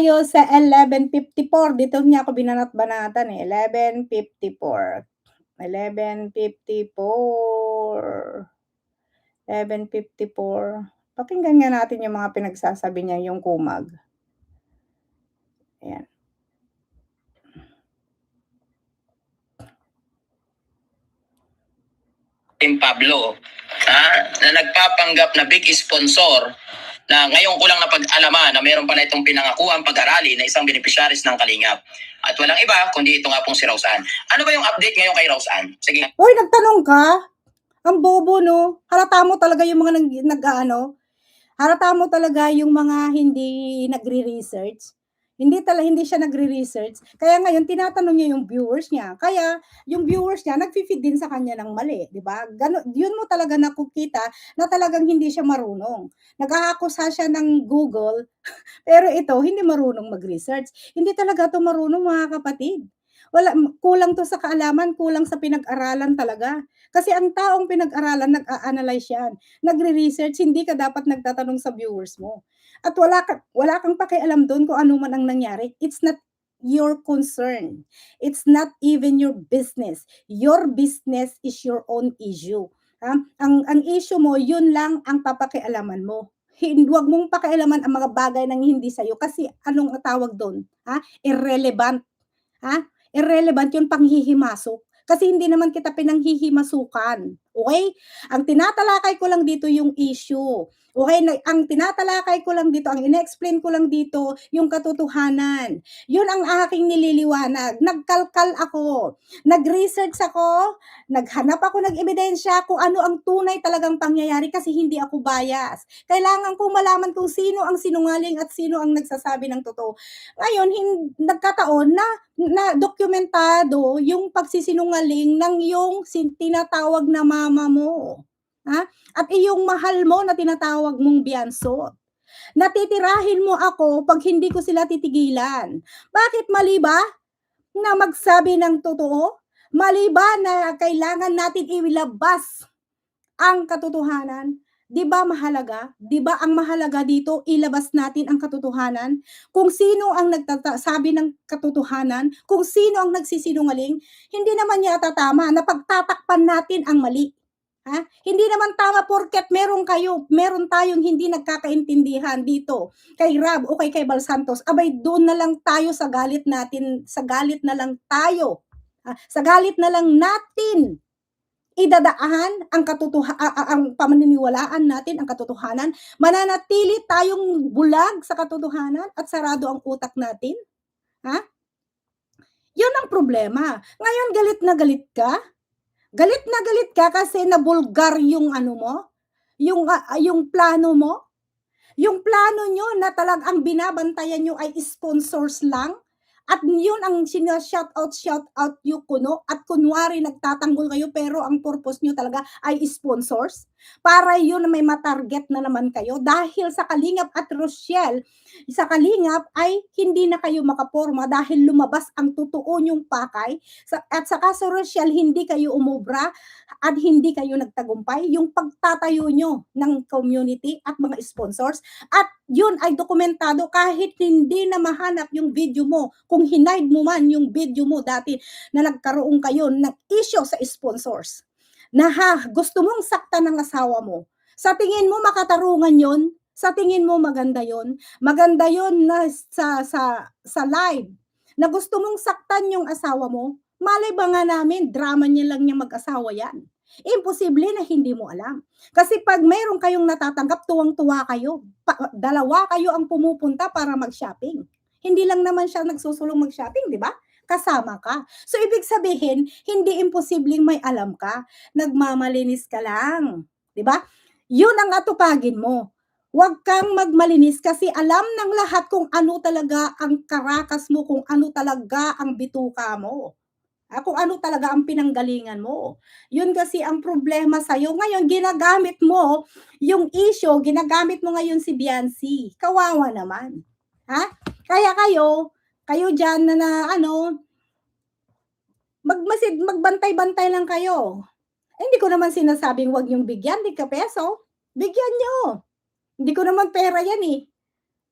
Tayo sa 11:54 dito niya ako binanat-banatan, eh, 11:54. 11:54, 11:54. Pakinggan nga natin yung mga pinagsasabi niya, yung kumag. Ayan. Team Pablo, na nagpapanggap na big sponsor na ngayon ko lang napag-alaman na meron pala itong pinangakuang pag-arali na isang beneficiaries ng Kalingap. At walang iba kundi ito nga pong si Rausan. Ano ba yung update ngayon kay Rausan? Sige. Uy, nagtanong ka? Ang bobo 'no? Halata mo talaga yung mga nag-aano, halata mo talaga yung mga hindi nagre-research. Hindi siya nagre-research. Kaya ngayon tinatanong niya yung viewers niya. Kaya yung viewers niya nagfi-feed din sa kanya ng mali, 'di ba? Yun mo talaga nakukita na talagang hindi siya marunong. Nag-aakusa siya ng Google, pero ito hindi marunong mag-research. Hindi talaga 'to marunong, mga kapatid. Kulang 'to sa kaalaman, kulang sa pinag-aralan talaga. Kasi ang taong pinag-aralan nag-a-analyze yan, nagre-research, hindi ka dapat nagtatanong sa viewers mo. At wala kang pakialam dun kung ano man ang nangyari. It's not your concern. It's not even your business. Your business is your own issue. Ha? Ang issue mo, yun lang ang papakialaman mo. Huwag mong pakialaman ang mga bagay na hindi sa'yo kasi anong tawag doon? Ha? Irrelevant. Ha? Irrelevant yung panghihimasok. Kasi hindi naman kita pinanghihimasukan. Okay? Ang tinatalakay ko lang dito yung issue. Okay? Ang tinatalakay ko lang dito, ang ine-explain ko lang dito, yung katotohanan. Yun ang aking nililiwanag. Nagkalkal ako. Nag-research ako. Naghanap ako ng ebidensya kung ano ang tunay talagang pangyayari kasi hindi ako bias. Kailangan kong malaman kung sino ang sinungaling at sino ang nagsasabi ng totoo. Ngayon, nagkataon na dokumentado yung pagsisinungaling ng yung tinatawag na mama mo, ha? At iyong mahal mo na tinatawag mong biyansot. Natitirahin mo ako 'pag hindi ko sila titigilan. Bakit mali ba na magsabi ng totoo? Mali ba na kailangan natin ilabas ang katotohanan? 'Di ba mahalaga? 'Di ba ang mahalaga dito ilabas natin ang katotohanan? Kung sino ang sabi ng katotohanan, kung sino ang nagsisinungaling, hindi naman yata tama na pagtatakpan natin ang mali. Ha? Hindi naman tama porket meron tayong hindi nagkakaintindihan dito kay Rab o kay Bal Santos. Abay doon na lang tayo sa galit natin, sa galit na lang tayo. Sa galit na lang natin idadaan ang paniniwalaan natin ang katotohanan, mananatili tayong bulag sa katotohanan at sarado ang utak natin, ha? 'Yun ang problema. Ngayon galit na galit ka kasi nabulgar yung ano mo, yung plano mo. Yung plano niyo na ang binabantayan niyo ay sponsors lang at yun ang shout out niyo kuno at kunwari nagtatanggol kayo pero ang purpose niyo talaga ay sponsors para yun na may ma-target na naman kayo dahil sa Kalingap at Rochelle, sa Kalingap ay hindi na kayo makaporma dahil lumabas ang totoo niyong pakay at saka sa Rochelle hindi kayo umubra at hindi kayo nagtagumpay yung pagtatayo niyo ng community at mga sponsors at yun ay dokumentado kahit hindi na mahanap yung video mo. Kung hinide mo man yung video mo dati na nagkaroon kayo ng issue sa sponsors. Na gusto mong saktan ng asawa mo. Sa tingin mo makatarungan yon? Sa tingin mo maganda yon? Maganda yon na sa live na gusto mong saktan yung asawa mo. Malay ba nga namin, drama niya lang niya mag-asawa yan. Imposible na hindi mo alam. Kasi pag mayroon kayong natatanggap, tuwang-tuwa kayo. Dalawa kayo ang pumupunta para mag-shopping. Hindi lang naman siya nagsusulong mag-shopping, di ba? Kasama ka. So, ibig sabihin, hindi imposibleng may alam ka. Nagmamalinis ka lang. Di ba? Yun ang atupagin mo. Huwag kang magmalinis kasi alam ng lahat kung ano talaga ang karakas mo, kung ano talaga ang bituka mo. Kung ano talaga ang pinanggalingan mo. Yun kasi ang problema sa'yo. Ngayon, ginagamit mo yung issue, ginagamit mo ngayon si Biancy. Kawawa naman. Ha? Kaya kayo dyan ano, magbantay-bantay lang kayo. Hindi ko naman sinasabing wag yung bigyan, di ka peso. Bigyan nyo. Hindi ko naman pera yan eh.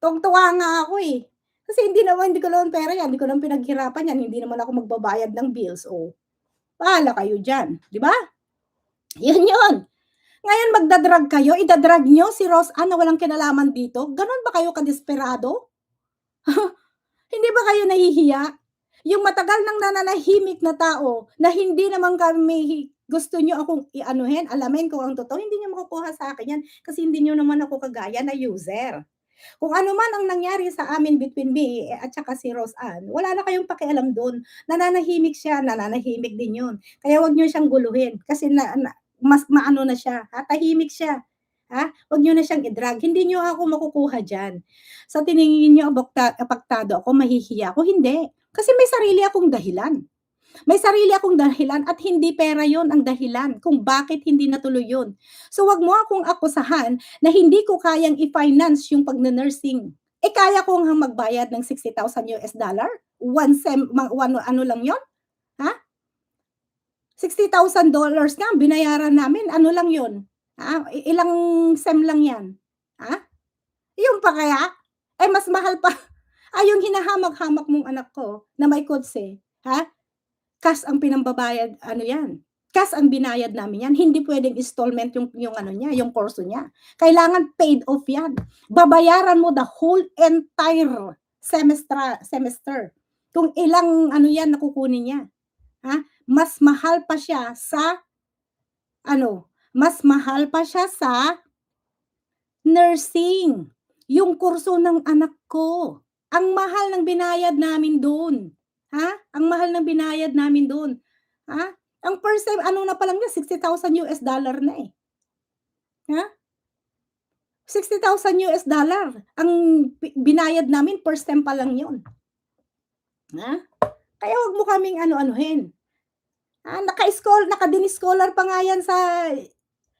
Tuwang-tuwa nga ako eh. Kasi hindi ko naman pera yan, hindi ko naman pinaghirapan yan, hindi naman ako magbabayad ng bills, oh, bahala kayo diyan, 'di ba? 'Yun. Ngayon magda-drag kayo, ida-drag niyo si Rose Ann na walang kinalaman dito, gano'n ba kayo kadesperado? Hindi ba kayo nahihiya? Yung matagal nang nananahimik na tao na hindi naman kami gusto niyo akong i-anuhin, alamin kung ang totoo, hindi niyo makukuha sa akin yan kasi hindi niyo naman ako kagaya na user. Kung ano man ang nangyari sa amin between me at saka si Rose Ann, wala na kayong pakialam dun. Nananahimik siya, nananahimik din yun. Kaya wag niyo siyang guluhin kasi mas maano na siya, tahimik siya. Wag niyo na siyang i-drag. Hindi niyo ako makukuha diyan. Sa tingin niyo apektado ako, mahihiya ako, hindi. Kasi may sarili akong dahilan. May sarili akong dahilan at hindi pera yon ang dahilan kung bakit hindi natuloy yun. So wag mo akong akusahan na hindi ko kayang i-finance yung pagna-nursing. Kaya ko ngang magbayad ng $60,000 one sem ano lang yon, ha? $60,000 nga ang binayaran namin, ano lang yun, ilang sem lang yan, ha? Yun pa kaya? Mas mahal pa yung hinahamak-hamak mong anak ko na may kotse, ha? Cash ang pinambabayad ano 'yan, cash ang binayad namin 'yan, hindi puwedeng installment yung ano niya, yung kurso niya. Kailangan paid off 'yan. Babayaran mo the whole entire semester. Kung ilang ano 'yan na kukunin niya, mas mahal pa siya sa ano, mas mahal pa siya sa nursing, yung kurso ng anak ko. Ang mahal ng binayad namin dun, Ang mahal ng binayad namin dun, ha? Ang first time ano na pa lang yun $60,000 na, ha? $60,000 ang binayad namin first time pa lang yun, ha? Kaya wag mo kaming ano-anuhin, naka-din-scholar pa nga yan sa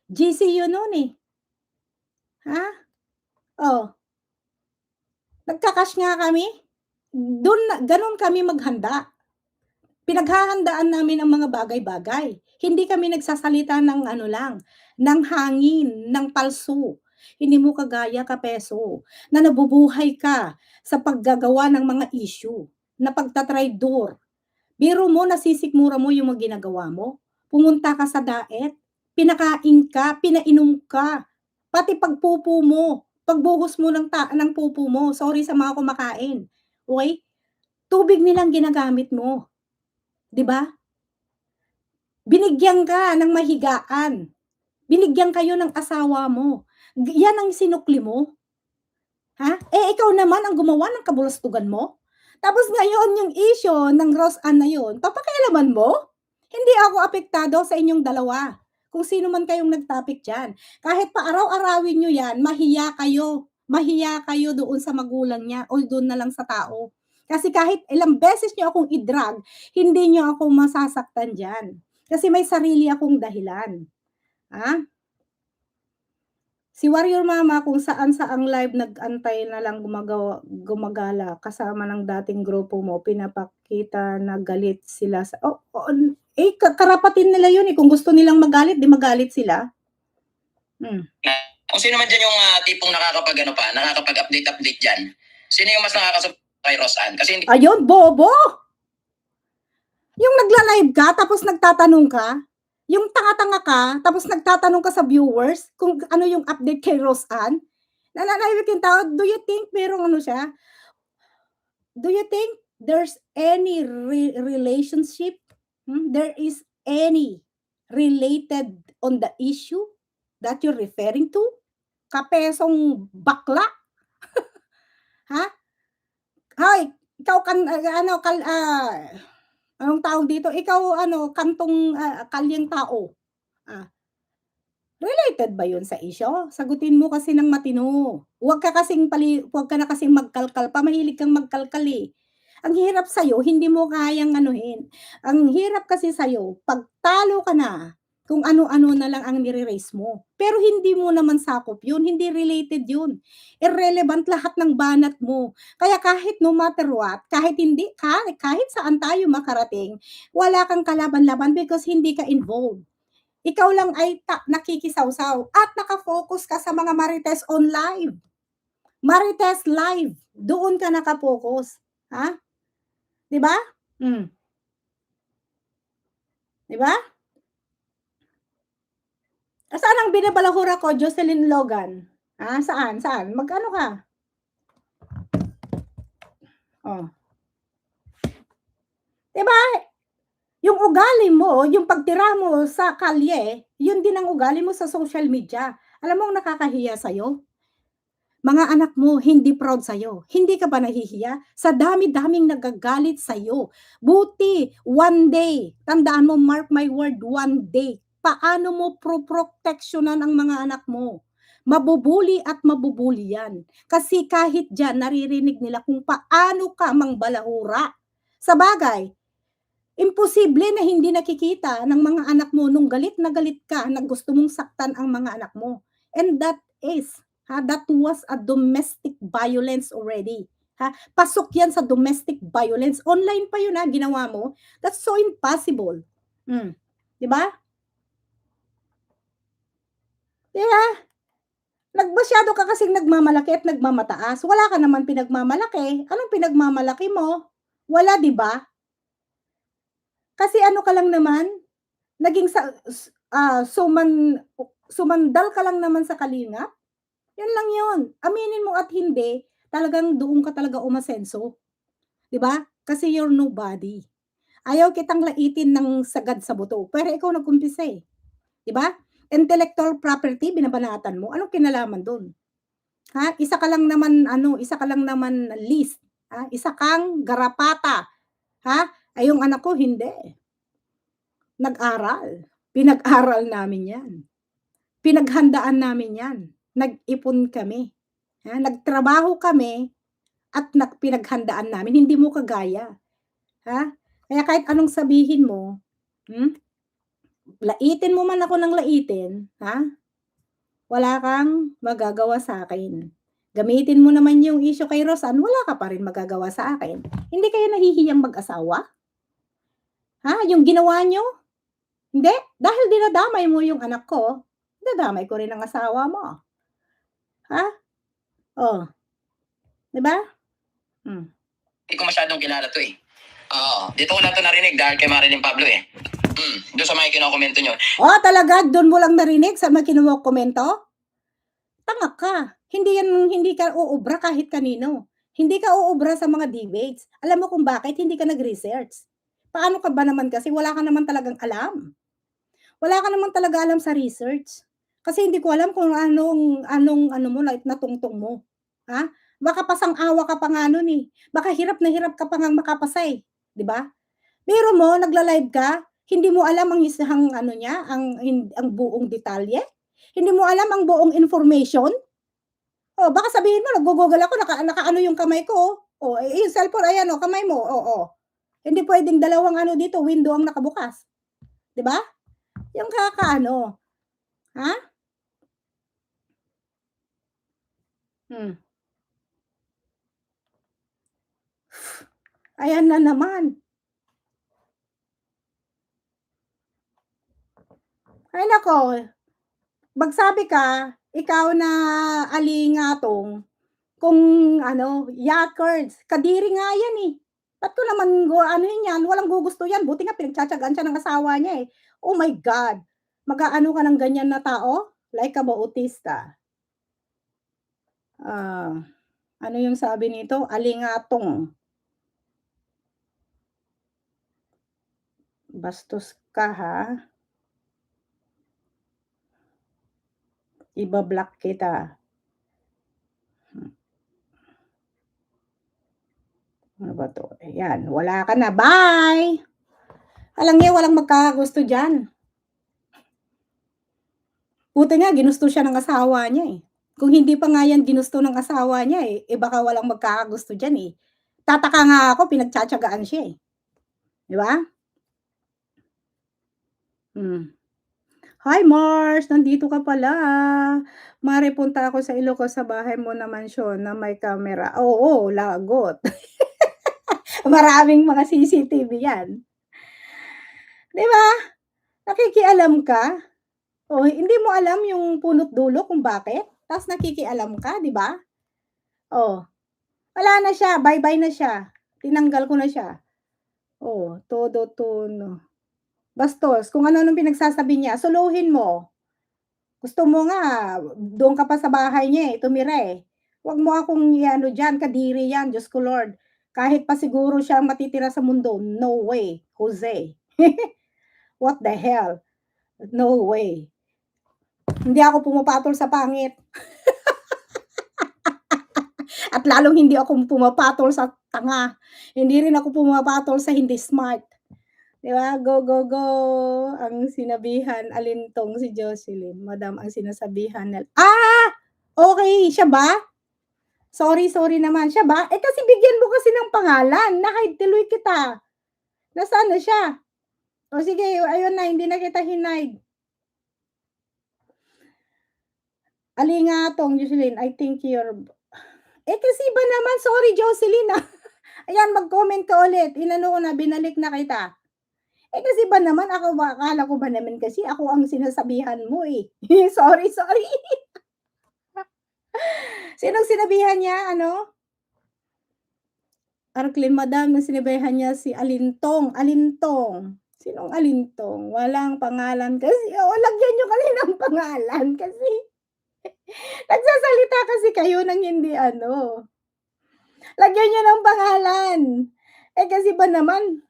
GCU noon, ha? Oh. Nagka-cash nga kami, gano'n kami maghanda. Pinaghahandaan namin ang mga bagay-bagay. Hindi kami nagsasalita ng ano lang, ng hangin, ng palso. Hindi mo kagaya Kapeso, na nabubuhay ka sa paggagawa ng mga issue, na pagtatraydor. Biro mo nasisikmura mo yung mga ginagawa mo, pumunta ka sa daet, pinakain ka, pinainom ka, pati pagpupo mo, pagbuhos mo ng pupo mo, sorry sa mga kumakain, okey? Tubig nilang ginagamit mo, 'di ba? Binigyan ka ng mahigaan, binigyan kayo ng asawa mo, yan ang sinukli mo, ikaw naman ang gumawa ng kabulustugan mo? Tapos ngayon yung issue ng Rose Ann na yun, papakialaman mo? Hindi ako apektado sa inyong dalawa, kung sino man kayong nag-topic diyan. Kahit paaraw-arawin niyo yan, mahiya kayo doon sa magulang niya o doon na lang sa tao. Kasi kahit ilang beses niyo akong i-drag, hindi niyo ako masasaktan diyan. Kasi may sarili akong dahilan, ha? Si Warrior Mama kung saan-saang live nag-antay na lang gumagala kasama ng dating grupo mo, pinapakita na galit sila sa karapatan nila yun, kung gusto nilang magalit, 'di magalit sila. Kung sino man diyan yung tipong nakakapag-update diyan. Sino yung mas nakakasupport kay Rose Ann? Kasi hindi Ayun, bobo! Yung nagla-live ka tapos nagtatanong ka, yung tanga-tanga ka tapos nagtatanong ka sa viewers kung ano yung update kay Rose Ann. Nananahimik yung tao, do you think merong ano siya? Do you think there's any relationship? There is any related on the issue that you're referring to? Kapesong bakla? Ha? Hoy, ikaw anong tawag dito? Ikaw kantong kalyang tao. Related ba 'yun sa issue? Sagutin mo kasi ng matino. Huwag ka na kasing magkalkal pa, mahilig kang magkalkal, Ang hirap sa'yo hindi mo kayang anuhin. Ang hirap kasi sa'yo 'pag talo ka na, kung ano-ano na lang ang nire-raise mo. Pero hindi mo naman sakop 'yun, hindi related 'yun. Irrelevant lahat ng banat mo. Kaya kahit no matter what, kahit saan tayo makarating, wala kang kalaban-laban because hindi ka involved. Ikaw lang ay nakikisawsaw at naka-focus ka sa mga marites on live. Marites Live, doon ka naka-focus, ha? 'Di ba? Hmm, 'di ba? Saan ang binabalahura ko, Jocelyn Logan? Saan, saan? Mag-ano ka? Oh, 'di ba? Yung ugali mo, yung pagtira mo sa kalye, yun din ang ugali mo sa social media. Alam mo ang nakakahiya sa'yo? Mga anak mo hindi proud sa'yo. Hindi ka ba nahihiya? Sa dami-daming nagagalit sa'yo. Buti one day, tandaan mo, mark my word, one day, paano mo proproteksyonan ang mga anak mo? Mabubuli at mabubuli yan. Kasi kahit diyan naririnig nila kung paano ka mangbalahura. Sabagay, imposible na hindi nakikita ng mga anak mo nung galit na galit ka na gusto mong saktan ang mga anak mo. And that was a domestic violence already. Pasok yan sa domestic violence. Online pa yun ginawa mo. That's so impossible. 'Di ba? 'Di ba? Masyado ka kasing nagmamalaki at nagmamataas. Wala ka naman pinagmamalaki. Anong pinagmamalaki mo? Wala, 'di ba? Kasi ano ka lang naman, naging sumandal ka lang naman sa kalingap, yun lang yun. Aminin mo at hindi, talagang doon ka talaga umasenso, 'di ba? Kasi you're nobody. Ayaw kitang laitin ng sagad sa buto, pero ikaw nag-umpisa, 'di ba? Intellectual property binabanatan mo, anong kinalaman dun? Isa ka lang naman list, isa kang garapata, ay yung anak ko hindi, nag-aral, pinag-aral namin 'yan. Pinaghandaan namin 'yan, nag-ipon kami, nagtrabaho kami at pinaghandaan namin, hindi mo kagaya, ha? Kaya kahit anong sabihin mo, hmm, laitin mo man ako ng laitin, wala kang magagawa sa'kin. Gamitin mo naman yung issue kay Roseanne, wala ka pa rin magagawa sa akin. Hindi kayo nahihiyang mag-asawa? Yung ginawa niyo? Hindi, dahil dinadamay mo yung anak ko, dinadamay ko rin ang asawa mo, ha? Oh, 'di ba? Hmm. Hindi ko masyadong kilala to eh. Oo. Dito ko lang to narinig dahil kay Marilyn Pablo eh. Doon sa mga kinokomento nyo. Talaga dun mo lang narinig sa mga kinokomento? Tanga ka. Hindi ka uubra kahit kanino. Hindi ka uubra sa mga debates. Alam mo kung bakit? Hindi ka nag-research. Paano ka ba naman kasi wala ka naman talagang alam. Wala ka naman talaga alam sa research. Kasi hindi ko alam kung anong ano mo, like natungtong mo. Baka pasang-awa ka pa nga nun, eh. Baka hirap na hirap ka pa ngang makapasa, eh, 'di ba? Biro mo nagla-live ka, hindi mo alam ang isang ano niya, ang buong detalye? Hindi mo alam ang buong information? Baka sabihin mo naggo-Google ako nakaano yung kamay ko, yung cellphone ayan kamay mo, Hindi puwedeng dalawang ano dito, window ang nakabukas, 'di ba? Yung kakaano, ha? Hmm. Ayan na naman. Ay naku, magsabi ka, ikaw na alingatong, kung ano, yakards, kadiri nga yan, eh. Ba't ko naman aanuhin yan, walang gugusto yan, buti nga pinagtiyatiyagaan siya ng asawa niya, eh. Oh my God, mag-aano ka ng ganyan na tao? Like ka ba autista? Ah, ano yung sabi nito, alingatong. Bastos ka, ha? Iba-block kita. Ano ba 'to? Ayan, wala ka na, bye! Alam niyo walang magkakagusto diyan. Buti nga ginusto siya ng asawa niya, eh. Kung hindi pa nga yan ginusto ng asawa niya, baka walang magkakagusto diyan, eh. Tataka nga ako pinagtiyatiyagaan siya, eh, 'di ba? Hmm. Hi Mars, nandito ka pala. Mare punta ako sa Ilocos sa bahay mo na mansyon na may kamera. Oo, lagot. Maraming mga CCTV yan. 'Di ba? Nakikialam ka. Hindi mo alam yung punot dulo kung bakit, ta's nakikialam ka, 'di ba? Oh, wala na siya, bye-bye na siya. Tinanggal ko na siya. Oh, todo tono. Bastos, kung ano-anong pinagsasabi niya, soluhin mo. Gusto mo nga doon ka pa sa bahay niya, tumira, eh. Huwag mo akong i-ano diyan, kadiri 'yan, Diyos ko Lord. Kahit pa siguro siya ang matitira sa mundo, no way, Jose. What the hell? No way. Hindi ako pumapatol sa pangit at lalong hindi ako pumapatol sa tanga. Hindi rin ako pumapatol sa hindi smart. 'Di ba? Go, go, go. Ang sinabihan, alintong si Jocelyn. Madam ang sinasabihan okey, siya ba? Sorry, sorry naman, siya ba? Eh, kasi bigyan mo kasi ng pangalan, na-hide tuloy kita. Nasaan na siya? O sige, ayun na, hindi na kita hinide. Alingatong, Jocelyn, I think you're kasi ba naman, sorry Jocelyn, Ayan, mag-comment ka ulit, inano ko na, binalik na kita. Kasi ba naman akala ko ba naman kasi ako ang sinasabihan mo, eh. Sorry, sorry. Sinong sinabihan niya, ano? Arklin, madam, ang sinabihan niya si Alintong. Alintong. Sinong Alintong? Walang pangalan kasi. Lagyan niyo kasi ng pangalan kasi nagsasalita kasi kayo ng hindi ano. Lagyan niyo ng pangalan. Kasi ba naman,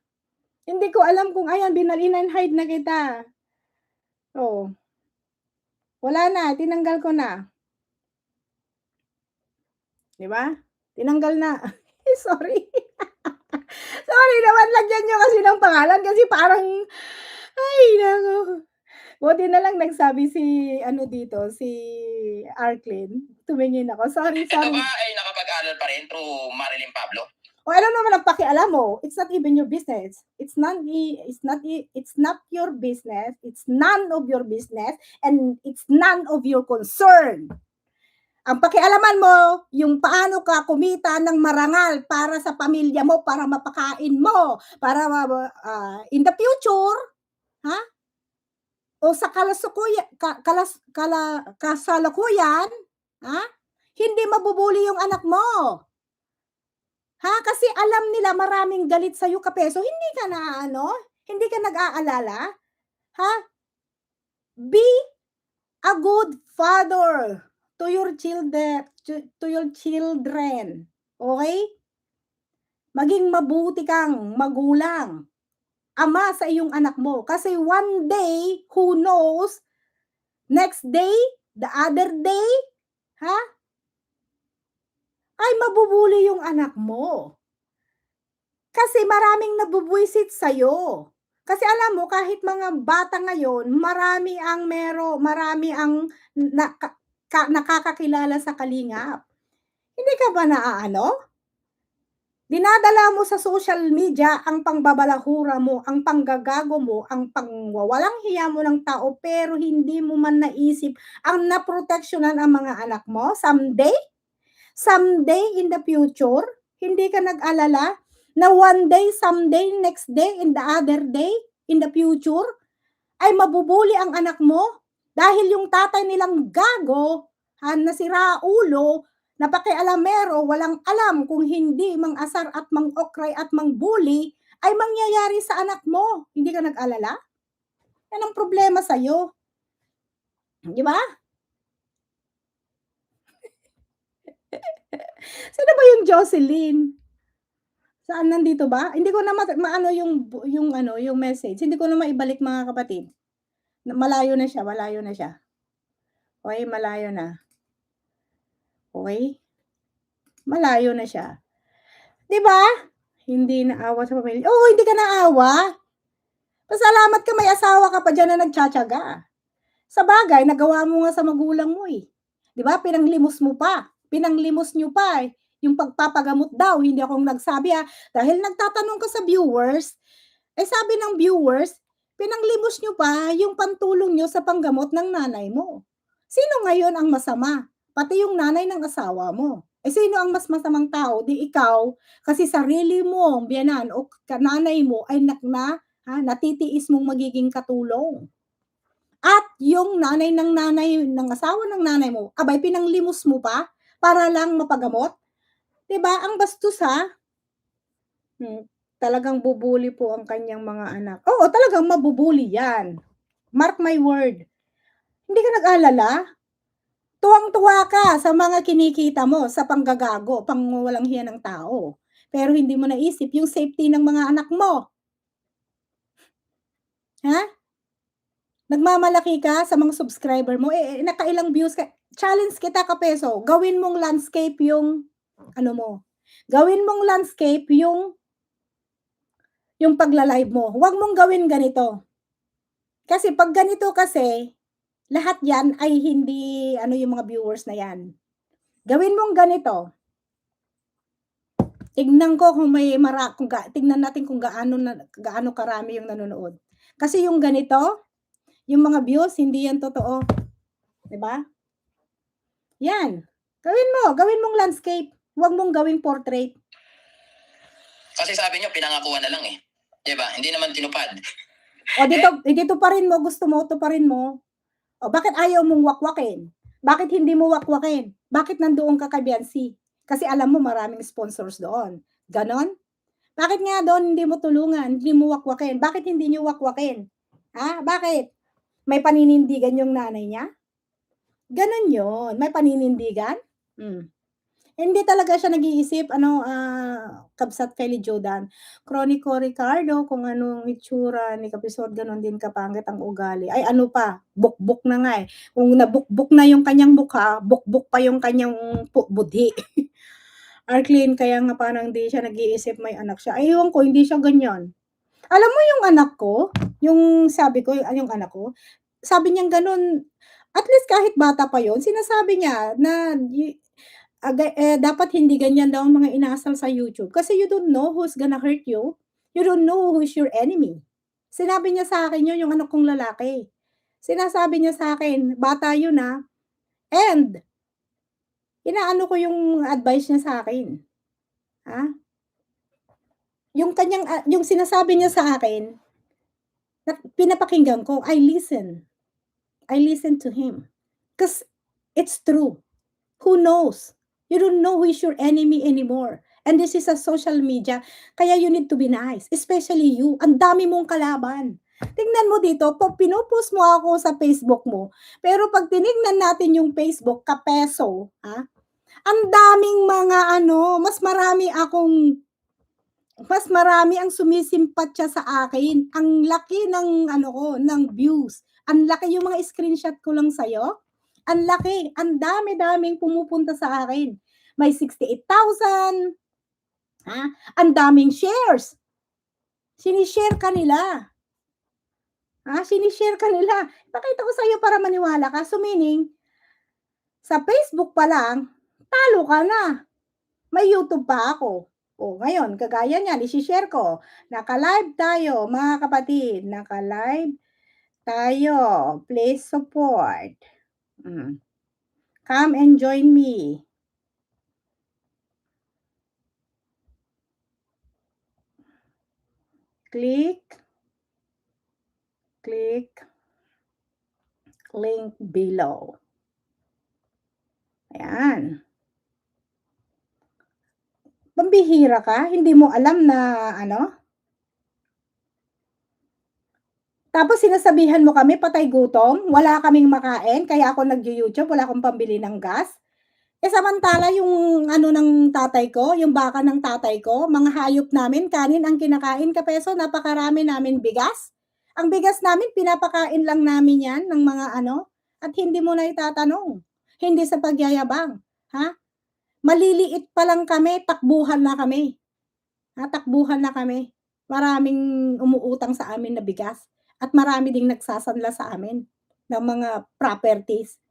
hindi ko alam kung ayan, hide na kita. Oh. Wala na, tinanggal ko na. 'Di ba? Tinanggal na. Sorry. Sorry naman, lagyan niyo kasi ng pangalan kasi parang ay naku. Buti na lang nagsabi si ano dito, si Arklin. Tumingin ako, sorry, Ito sorry. ba ay nakapag-aral pa rin through Marilyn Pablo? Ano naman ang pakialam mo? It's not even your business. It's not your business. It's none of your business and it's none of your concern. Ang pakialaman mo, yung paano ka kumita ng marangal para sa pamilya mo, para mapakain mo, para in the future, ha? O sa kasalukuyan, ha? Hindi mabubuli yung anak mo. Ha? Kasi alam nila maraming galit sa'yo kapeso, hindi ka hindi ka nag-aalala, ha? Be a good father to your children, okay? Maging mabuti kang magulang, ama sa iyong anak mo. Kasi one day, who knows, next day, the other day, ha? Ay mabubuli yung anak mo. Kasi maraming nabubwisit sa'yo. Kasi alam mo, kahit mga bata ngayon, marami ang nakakakilala sa kalingap. Hindi ka ba dinadala mo sa social media ang pangbabalahura mo, ang panggagago mo, ang pangwawalang hiya mo ng tao, pero hindi mo man naisip ang naproteksyonan ang mga anak mo someday in the future, hindi ka nag-alala na one day, someday, next day, in the other day, in the future, ay mabubuli ang anak mo dahil yung tatay nilang gago, nasira ulo, napakialamero, walang alam kung hindi mang-asar at mang-okray at mang-bully, ay mangyayari sa anak mo. Hindi ka nag-alala? Yan ang problema sa'yo. Di ba? Sino ba yung Jocelyn? Saan nandito ba? Hindi ko na maano yung message. Hindi ko na maibalik mga kapatid. Malayo na siya, malayo na siya. Okay, malayo na. Okay? Malayo na siya. 'Di ba? Hindi naawa sa pamilya. Oo, hindi ka naawa. Pasalamat ka may asawa ka pa diyan na nagtiyatiyaga. Sabagay, nagawa mo nga sa magulang mo, eh. 'Di ba, pinanglimos mo pa. Pinanglimos niyo pa, eh. Yung pagpapagamot daw, hindi ako nagsabi, dahil nagtatanong ka sa viewers, sabi ng viewers, pinanglimos niyo pa yung pantulong niyo sa panggamot ng nanay mo. Sino ngayon ang masama? Pati yung nanay ng asawa mo. Sino ang mas masamang tao? Di ikaw, kasi sarili mo, biyanan o nanay mo ay natitiis mong magiging katulong. At yung nanay ng asawa ng nanay mo, abay pinanglimos mo pa para lang mapagamot? 'Di ba, ang bastos, ha? Talagang bu-bully po ang kanyang mga anak. Oo, talagang mabu-bully 'yan. Mark my word. Hindi ka nag-alala? Tuwang-tuwa ka sa mga kinikita mo sa panggagago, pangwawalang hiya ng tao. Pero hindi mo naisip yung safety ng mga anak mo, ha? Nagmamalaki ka sa mga subscriber mo, nakailang views ka. Challenge kita Kapeso, gawin mong landscape yung ano mo, gawin mong landscape yung pagla-live mo. Huwag mong gawin ganito. Kasi 'pag ganito kasi, lahat 'yan ay hindi ano yung mga viewers na 'yan. Gawin mong ganito, tignan ko kung may kung tignan natin kung gaano karami yung nanonood. Kasi yung ganito, yung mga views hindi yan totoo, 'di ba? 'Yan, gawin mong landscape, huwag mong gawing portrait. Kasi sabi niyo, pinangakuan na lang eh. 'Di ba? Hindi naman tinupad. O dito pa rin mo, gusto mo, tuparin mo. O bakit ayaw mong wakwakin? Bakit hindi mo wakwakin? Bakit nandoon ka kay Biancy? Kasi alam mo maraming sponsors doon, gano'n? Bakit nga doon hindi mo tulungan, hindi mo wakwakin? Bakit hindi niyo wakwakin? Ha, bakit? May paninindigan yung nanay niya? Gano'n 'yon, may paninindigan? Hindi talaga siya nag-iisip ano, kabsat Kelly Jordan. Chronico Ricardo kung anong itsura ni Kabisot gano'n din kapangit ang ugali. Ay ano pa, bukbok na nga, eh. Kung nabukbok na yung kanyang mukha, bukbok pa yung kanyang budhi. Arklin, kaya nga parang di siya nag-iisip may anak siya. Ay ewan ko, hindi siya ganyan. Alam mo yung anak ko, yung sabi ko, yung anak ko, sabi niyang gano'n, at least kahit bata pa yun, sinasabi niya na dapat hindi ganyan daw ang mga inaasal sa YouTube kasi you don't know who's gonna hurt you. You don't know who's your enemy. Sinabi niya sa akin yun, yung anak kong lalaki. Sinasabi niya sa akin, bata yun, and inaano ko yung advice niya sa akin, ah. Yung sinasabi niya sa akin, pinapakinggan ko, I listen. I listen to him. 'Cause it's true. Who knows? You don't know who is your enemy anymore. And this is a social media, kaya you need to be nice, especially you. Ang dami mong kalaban. Tingnan mo dito, pino-post mo ako sa Facebook mo, pero 'pag tinignan natin yung Facebook, Kapeso, ang daming mga ano, mas marami ang sumisimpatya sa akin. Ang laki ng ano ko, ng views. Ang laki yung mga screenshot ko lang sa'yo. Ang laki, ang dami-daming pumupunta sa akin. May 68,000, ang daming shares. Sinishare ka nila. Sinishare ka nila. Ipakita ko sa'yo para maniwala ka. So meaning, sa Facebook pa lang, talo ka na. May YouTube pa ako. Ngayon kagaya niyan isi-share ko, naka-live tayo mga kapatid, naka-live tayo, please support. Come and join me. Click link below. Ayan. Pambihira ka, hindi mo alam na ano? Tapos sinasabihan mo kami patay gutom, wala kaming makain kaya ako nagyu-YouTube, wala akong pambili ng gas. Samantala yung ano ng tatay ko, yung baka ng tatay ko, mga hayop namin kanin ang kinakain, Kapeso, napakarami namin bigas. Ang bigas namin pinapakain lang namin 'yan ng mga ano, at hindi mo na itatanong. Hindi sa pagyayabang, maliliit pa lang kami, takbuhan na kami. Takbuhan na kami. Maraming umuutang sa amin na bigas at marami ding nagsasanla sa amin ng mga properties.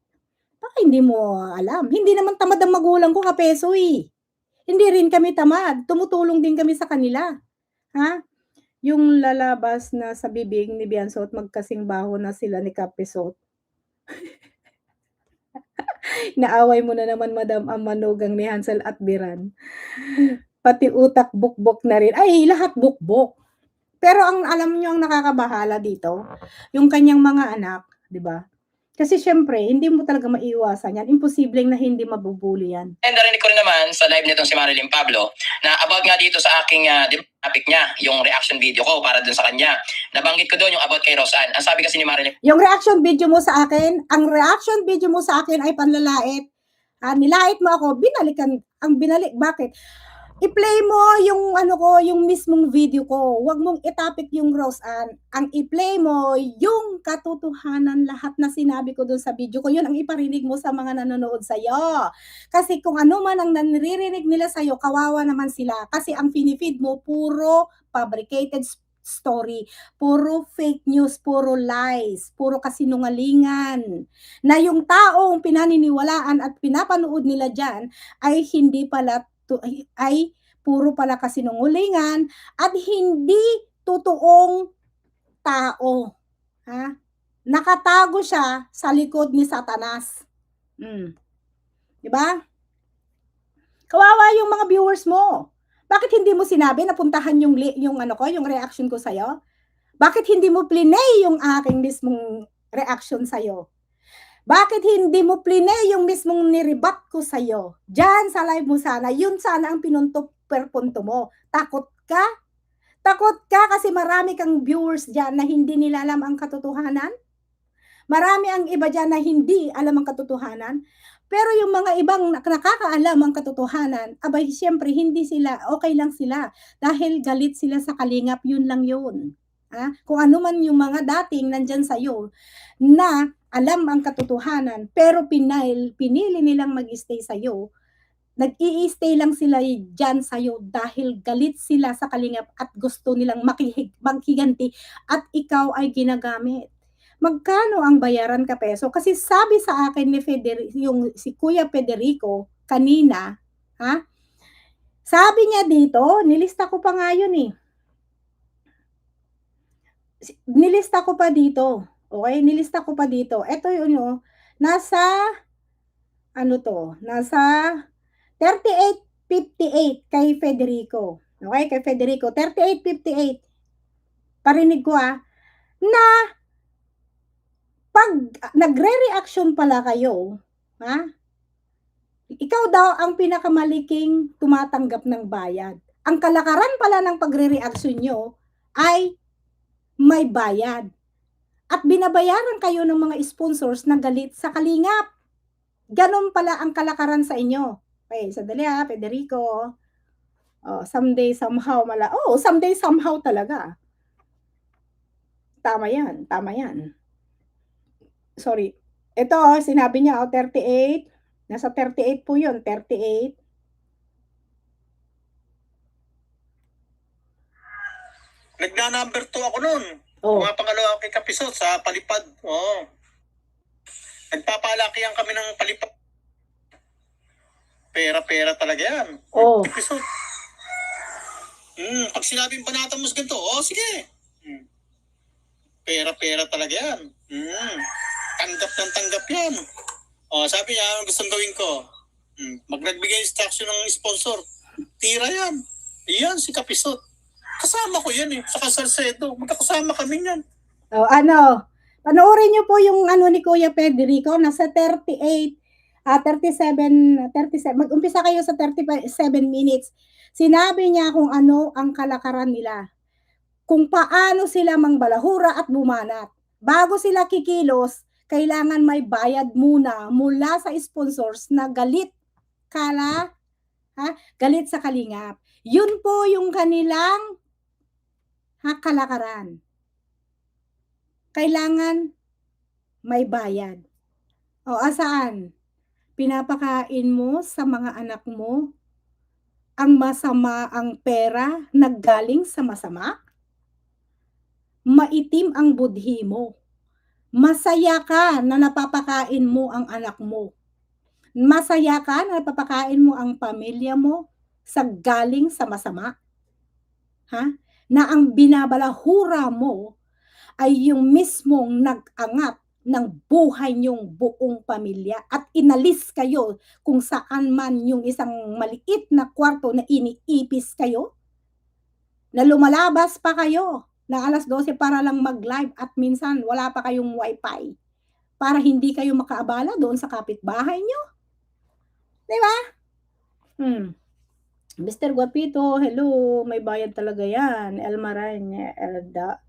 Baka hindi mo alam. Hindi naman tamad ang magulang ko, Kapeso, eh. Hindi rin kami tamad, tumutulong din kami sa kanila, Yung lalabas na sa bibig ni Bianso at magkasing baho na sila ni Kapesot. Naaway mo na naman madam ang manugang ni Hansel at Biran. Pati utak bukbok na rin. Ay, lahat bukbok. Pero ang alam niyo ang nakakabahala dito, yung kanyang mga anak, 'di ba? Kasi siyempre hindi mo talaga maiiwasan 'yan, imposibleng na hindi mabubully 'yan. And narinig ko rin naman sa live nitong si Marilyn Pablo na about nga dito sa aking topic niya, yung reaction video ko para dun sa kanya. Nabanggit ko doon yung about kay Roseanne. Ang sabi kasi ni Marilyn, Yung reaction video mo sa akin, ang reaction video mo sa akin ay panlalait. Nilait mo ako, binalikan ang binalik bakit? I-play mo yung ano ko, yung mismong video ko. Huwag mong i-topic yung Roseanne. Ang i-play mo yung katotohanan lahat na sinabi ko dun sa video ko. Yun ang iparinig mo sa mga nanonood sa'yo. Kasi kung ano man ang naririnig nila sa'yo, kawawa naman sila. Kasi ang finifeed mo, puro fabricated story, puro fake news, puro lies, puro kasinungalingan. Na yung taong pinaniniwalaan at pinapanood nila dyan ay hindi pala ay puro pala kasinungalingan at hindi totoong tao, ha? Nakatago siya sa likod ni Satanas. 'Di ba? Kawawa yung mga viewers mo. Bakit hindi mo sinabi na puntahan yung ano ko, yung reaction ko sa'yo? Bakit hindi mo plinay yung aking mismong reaction sa'yo? Bakit hindi mo plinay yung mismong ni-rebut ko sa'yo? Diyan sa live mo sana, yun sana ang punto mo. Takot ka? Takot ka kasi marami kang viewers diyan na hindi nila alam ang katotohanan? Marami ang iba diyan na hindi alam ang katotohanan? Pero yung mga ibang nakakaalam ang katotohanan, abay siyempre hindi sila, okay lang sila dahil galit sila sa kalingap, yun lang yun. Kung ano man yung mga dating nandiyan sa'yo na alam ang katotohanan pero pinili nilang mag-stay sa'yo, nag-i-stay lang sila diyan sa'yo dahil galit sila sa kalingap at gusto nilang maghiganti at ikaw ay ginagamit. Magkano ang bayaran ka peso? Kasi sabi sa akin ni yung si Kuya Federico kanina, sabi niya dito, nilista ko pa nga yun eh. Nilista ko pa dito. Okay, nilista ko pa dito. Ito yun oh, nasa ano to, nasa 38.58 kay Federico. Okay, kay Federico, 38.58. Parinig ko na pag nagre-reaction pala kayo, ikaw daw ang pinakamaliking tumatanggap ng bayad. Ang kalakaran pala ng pagre-reaction nyo ay may bayad. At binabayaran kayo ng mga sponsors na galit sa kalingap. Ganon pala ang kalakaran sa inyo. Okay, sandali Federico. Someday, somehow, someday, somehow talaga. Tama yan, tama yan. Sorry. Ito, sinabi niya, 38. Nasa 38 po yun, 38. Nagna-number 2 ako nun. Mga pangalawa kay Kapisot sa palipad. Nagpapalakihan kami ng palipad. Pera-pera talaga yan. Kapisot. Pag sinabing panata mo ganito, sige. Pera-pera talaga yan. Tanggap ng tanggap yan. Sabi niya, anong gustong gawin ko? Nagbigay instruction ng sponsor. Tira yan. Iyan, si Kapisot. Kasama ko yan sa Salcedo. Magkakasama kami yan. Panoorin niyo po yung ni Kuya Federico, nasa 37, mag-umpisa kayo sa 37 minutes. Sinabi niya kung ano ang kalakaran nila. Kung paano sila mangbalahura at bumanat. Bago sila kikilos, kailangan may bayad muna mula sa sponsors na galit galit sa kalingap. Yun po yung kanilang kalakaran. Kailangan may bayad. Asaan? Pinapakain mo sa mga anak mo ang masama ang pera na galing sa masama? Maitim ang budhi mo. Masaya ka na napapakain mo ang anak mo. Masaya ka na napapakain mo ang pamilya mo sa galing sa masama? Na ang binabalahura mo ay yung mismong nag-angat ng buhay niyong buong pamilya at inalis kayo kung saan man yung isang maliit na kwarto na iniipis kayo, na lumalabas pa kayo na 12:00 para lang mag-live at minsan wala pa kayong wifi. para hindi kayo makaabala doon sa kapitbahay niyo, 'di ba? Mr. Guapito, hello, may bayad talaga 'yan. Elma Raine, Elda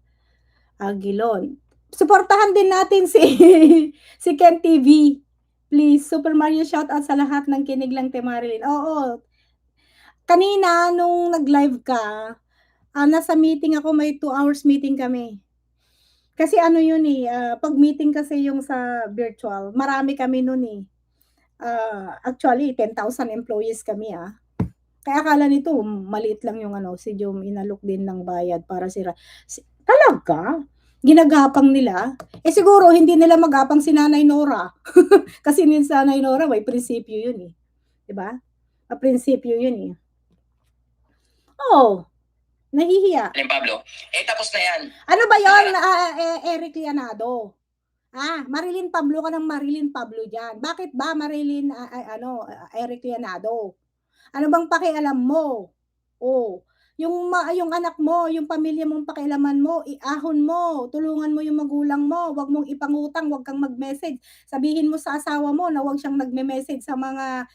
Aguilon. Suportahan din natin si si Ken TV. Please, Super Mario shoutout sa lahat ng kinig lang kay Marilyn. Oo, kanina nung nag-live ka, nasa meeting ako, may 2 hours meeting kami. Kasi ano yun, 'pag meeting kasi yung sa virtual, marami kami nun, actually 10,000 employees kami, Kaya akala nito maliit lang yung ano, si Jom inalok din ng bayad para talaga? Ginagapang nila? Siguro hindi nila magapang si Nanay Nora. Kasi si Nanay Nora may prinsipyo yun, 'di ba? Prinsipyo yun, Oo, nahihiya. Pablo. Tapos na yan. Ano ba yon, Eric Lianado? Marilyn Pablo ka ng Marilyn Pablo diyan. Bakit ba Marilyn, Eric Lianado? Ano bang pakialam mo? Oh, yung anak mo, yung pamilya mong pakialaman mo, iahon mo, tulungan mo yung magulang mo, wag mong ipangutang, wag kang mag-message. Sabihin mo sa asawa mo na wag siyang nagme-message sa mga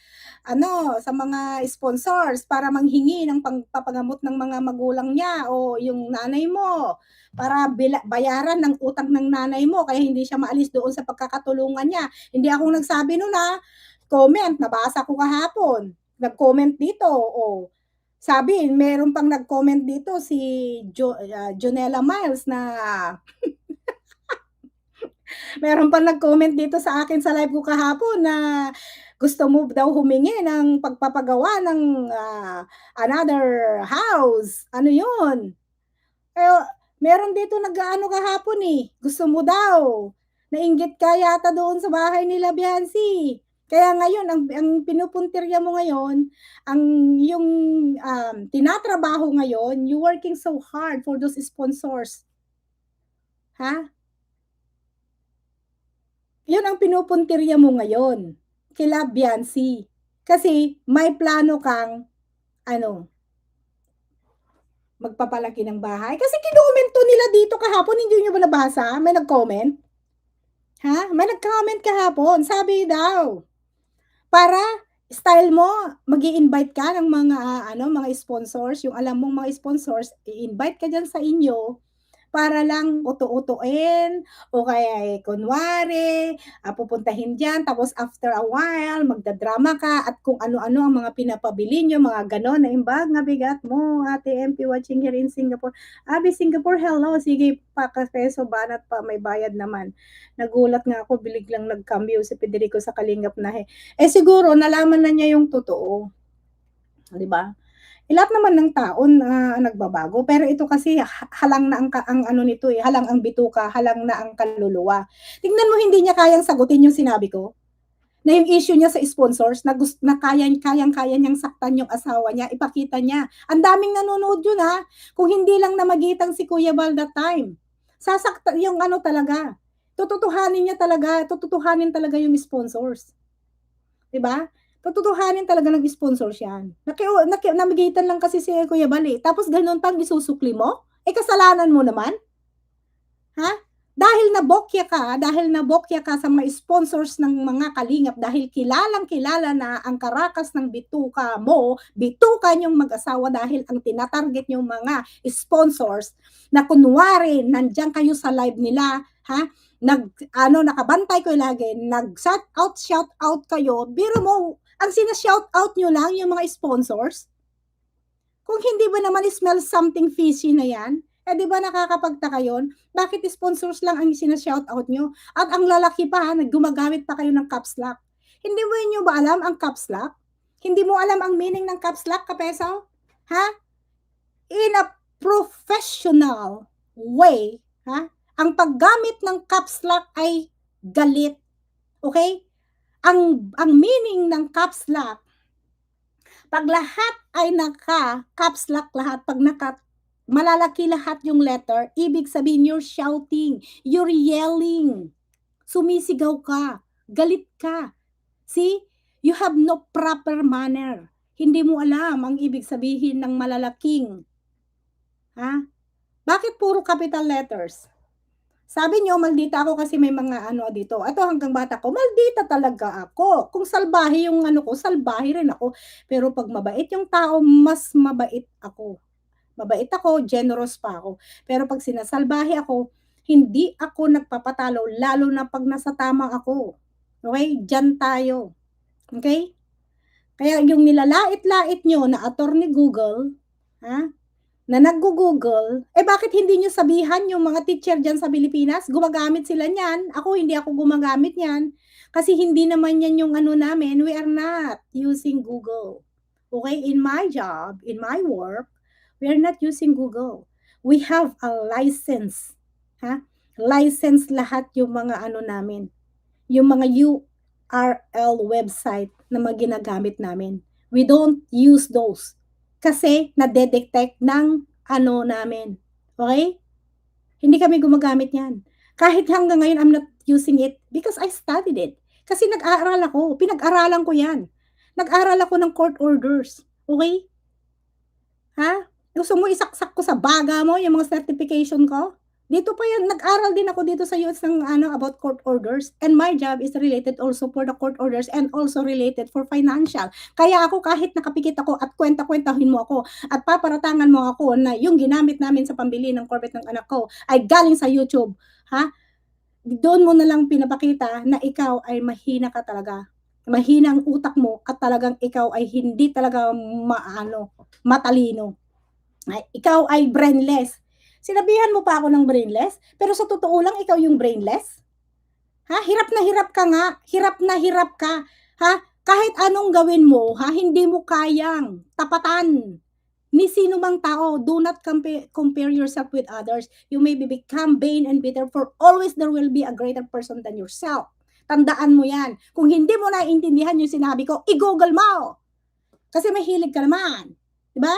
sa mga sponsors para manghingi ng pangpapagamot ng mga magulang niya o yung nanay mo para bayaran ng utang ng nanay mo kaya hindi siya maalis doon sa pagkakatulungan niya. Hindi ako nagsabi no'n, comment, nabasa ko kahapon. Nag-comment dito, sabi meron pang nag-comment dito si Jonella Miles na meron pang nag-comment dito sa akin sa live ko kahapon na gusto mo daw humingi ng pagpapagawa ng another house. Ano 'yun? Meron dito nag-aano kahapon, gusto mo daw. Nainggit ka yata doon sa bahay nila Biancy. Kaya ngayon ang pinupuntirya mo ngayon, ang yung tinatrabaho ngayon, you working so hard for those sponsors. Ha? Yun ang pinupuntirya mo ngayon, kila Biancy. Kasi may plano kang magpapalaki ng bahay. Kasi kinomento nila dito kahapon, hindi niyo ba nabasa? May nag-comment? May nag-comment kahapon. Sabi daw, para style mo, mag-i-invite ka ng mga mga sponsors, yung alam mong mga sponsors, i-invite ka diyan sa inyo para lang uto-utuin o kaya kunwari, pupuntahin diyan tapos after a while magdadrama ka at kung ano-ano ang mga pinapabili niyo, mga gano'n na imbag nga bigat mo, Ate MP watching here in Singapore. Singapore, hello. Sige pa, peso banat pa, may bayad naman. Nagulat nga ako, biglang nag-cambio si Federico sa Kalingap na siguro nalaman na niya yung totoo. 'Di ba? Lahat naman ng tao nagbabago, pero ito kasi halang na ang ano nito, halang ang bituka, halang na ang kaluluwa. Tingnan mo hindi niya kayang sagutin yung sinabi ko, na yung issue niya sa sponsors na kayang-kaya niyang saktan yung asawa niya, ipakita niya. Ang daming nanonood yun, kung hindi lang namagitan si Kuya Bal that time. Sasaktan yung talaga. Tututuhanin talaga yung sponsors. 'Di ba? Tututuhanin talaga ng sponsors yan. Namagitan lang kasi si Kuya Bal, tapos gano'n pang isusukli mo? Kasalanan mo naman. Dahil nabokya ka sa mga sponsors ng mga kalingap, dahil kilalang-kilala na ang karakas ng bituka mo, bituka niyong mag-asawa dahil ang tinatarget niyong mga sponsors na kunwari nandiyan kayo sa live nila, nakabantay ko lagi, shout out kayo, biro mo, ang sina-shout out nyo lang yung mga sponsors. Kung hindi ba naman smell something fishy na yan, di ba nakakapagtaka yun? Bakit sponsors lang ang sina-shout out nyo? At ang lalaki pa, gumagamit pa kayo ng caps lock. Hindi mo nyo ba alam ang caps lock? Hindi mo alam ang meaning ng caps lock, kapeso? In a professional way, ang paggamit ng caps lock ay galit. Okay? Ang meaning ng caps lock, pag lahat ay naka-caps lock lahat, pag malalaki lahat yung letter, ibig sabihin you're shouting, you're yelling, sumisigaw ka, galit ka. See? You have no proper manner. Hindi mo alam ang ibig sabihin ng malalaking. Bakit puro capital letters? Sabi niyo maldita ako kasi may mga ano dito. Ito hanggang bata ko, maldita talaga ako. Kung salbahe yung ano ko, salbahe rin ako. Pero 'pag mabait yung tao, mas mabait ako. Mabait ako, generous pa ako. Pero 'pag sinasalbahe ako, hindi ako nagpapatalo lalo na 'pag nasa tama ako. Okey, diyan tayo, okey? Kaya yung nilalait-lait niyo na attorney Google, ha, na naggo-Google, eh, bakit hindi niyo sabihan yung mga teacher diyan sa Pilipinas, gumagamit sila niyan, ako hindi ako gumagamit niyan. Kasi hindi naman yan yung ano namin, we are not using Google. Okey, in my job, in my work, we are not using Google. We have a license, ha, license lahat yung mga ano namin, yung mga URL website na mga ginagamit namin. We don't use those kasi nade-detect ng ano namin, okey? Hindi kami gumagamit niyan. Kahit hanggang ngayon I'm not using it because I studied it. Kasi nag-aaral ako, pinag-aralan ko 'yan. Nag-aral ako ng court orders, okey? Ha? Gusto mo isaksak ko sa baga mo yung mga certification ko? Dito pa yan, nag-aral din ako dito sa US ng ano, about court orders, and my job is related also for the court orders and also related for financial. Kaya ako kahit nakapikit ako at kwenta-kwentahin mo ako at paparatangan mo ako na yung ginamit namin sa pambili ng Corvette ng anak ko ay galing sa YouTube, ha? Doon mo na lang pinapakita na ikaw ay mahina ka talaga. Mahina ang utak mo at talagang ikaw ay hindi talaga maano, matalino. Ay, ikaw ay brainless. Sinabihan mo pa ako ng brainless, pero sa totoo lang ikaw yung brainless? Ha? Hirap na hirap ka, ha? Kahit anong gawin mo, ha, hindi mo kayang tapatan ni sino mang tao. Do not compare yourself with others. You may become vain and bitter, for always there will be a greater person than yourself. Tandaan mo yan. Kung hindi mo naiintindihan yung sinabi ko, i-Google mo. Kasi mahilig ka naman. Diba?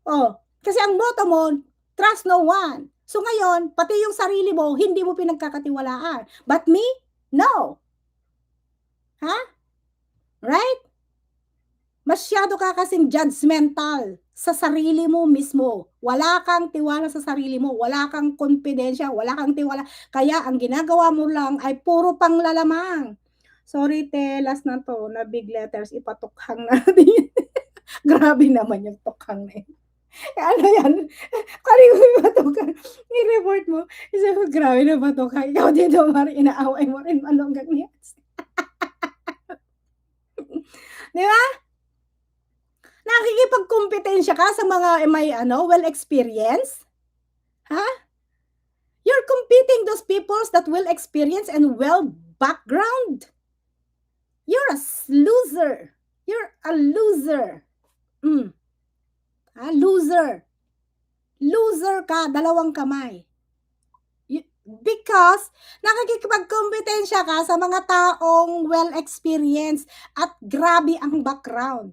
Oh, kasi ang motto mo, trust no one. So ngayon, pati yung sarili mo, hindi mo pinagkakatiwalaan. But me? No. Ha? Right? Masyado ka kasing judgmental sa sarili mo mismo. Wala kang tiwala sa sarili mo. Wala kang kompidensya. Wala kang tiwala. Kaya ang ginagawa mo lang ay puro panglalamang. Sorry te, last na to, na big letters, ipatukhang natin. Grabe naman yung tukhang na yun. Ano yan? Kaling mo patukhang. I-report mo. Isa mo, grabe na patukhang. Ikaw dito, Mari, inaaway mo rin malonggang niya. Di ba? Nakikipagkompetensya ka sa mga may ano, well experience? Ha? You're competing those peoples that well experience and well background. You're a loser. You're a loser. Loser. Loser ka, dalawang kamay. Because nakikipagkompetensya ka sa mga taong well experienced at grabe ang background.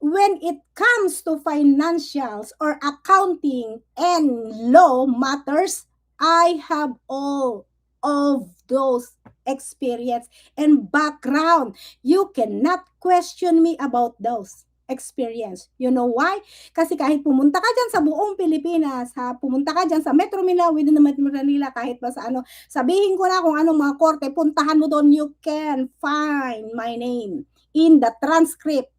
When it comes to financials or accounting and law matters, I have all of those experience and background. You cannot question me about those experience. You know why? Kasi kahit pumunta ka dyan sa buong Pilipinas, ha, pumunta ka dyan sa Metro Manila, within the Metro Manila, kahit pa sa ano, sabihin ko na kung anong mga korte, puntahan mo doon, you can find my name in the transcript.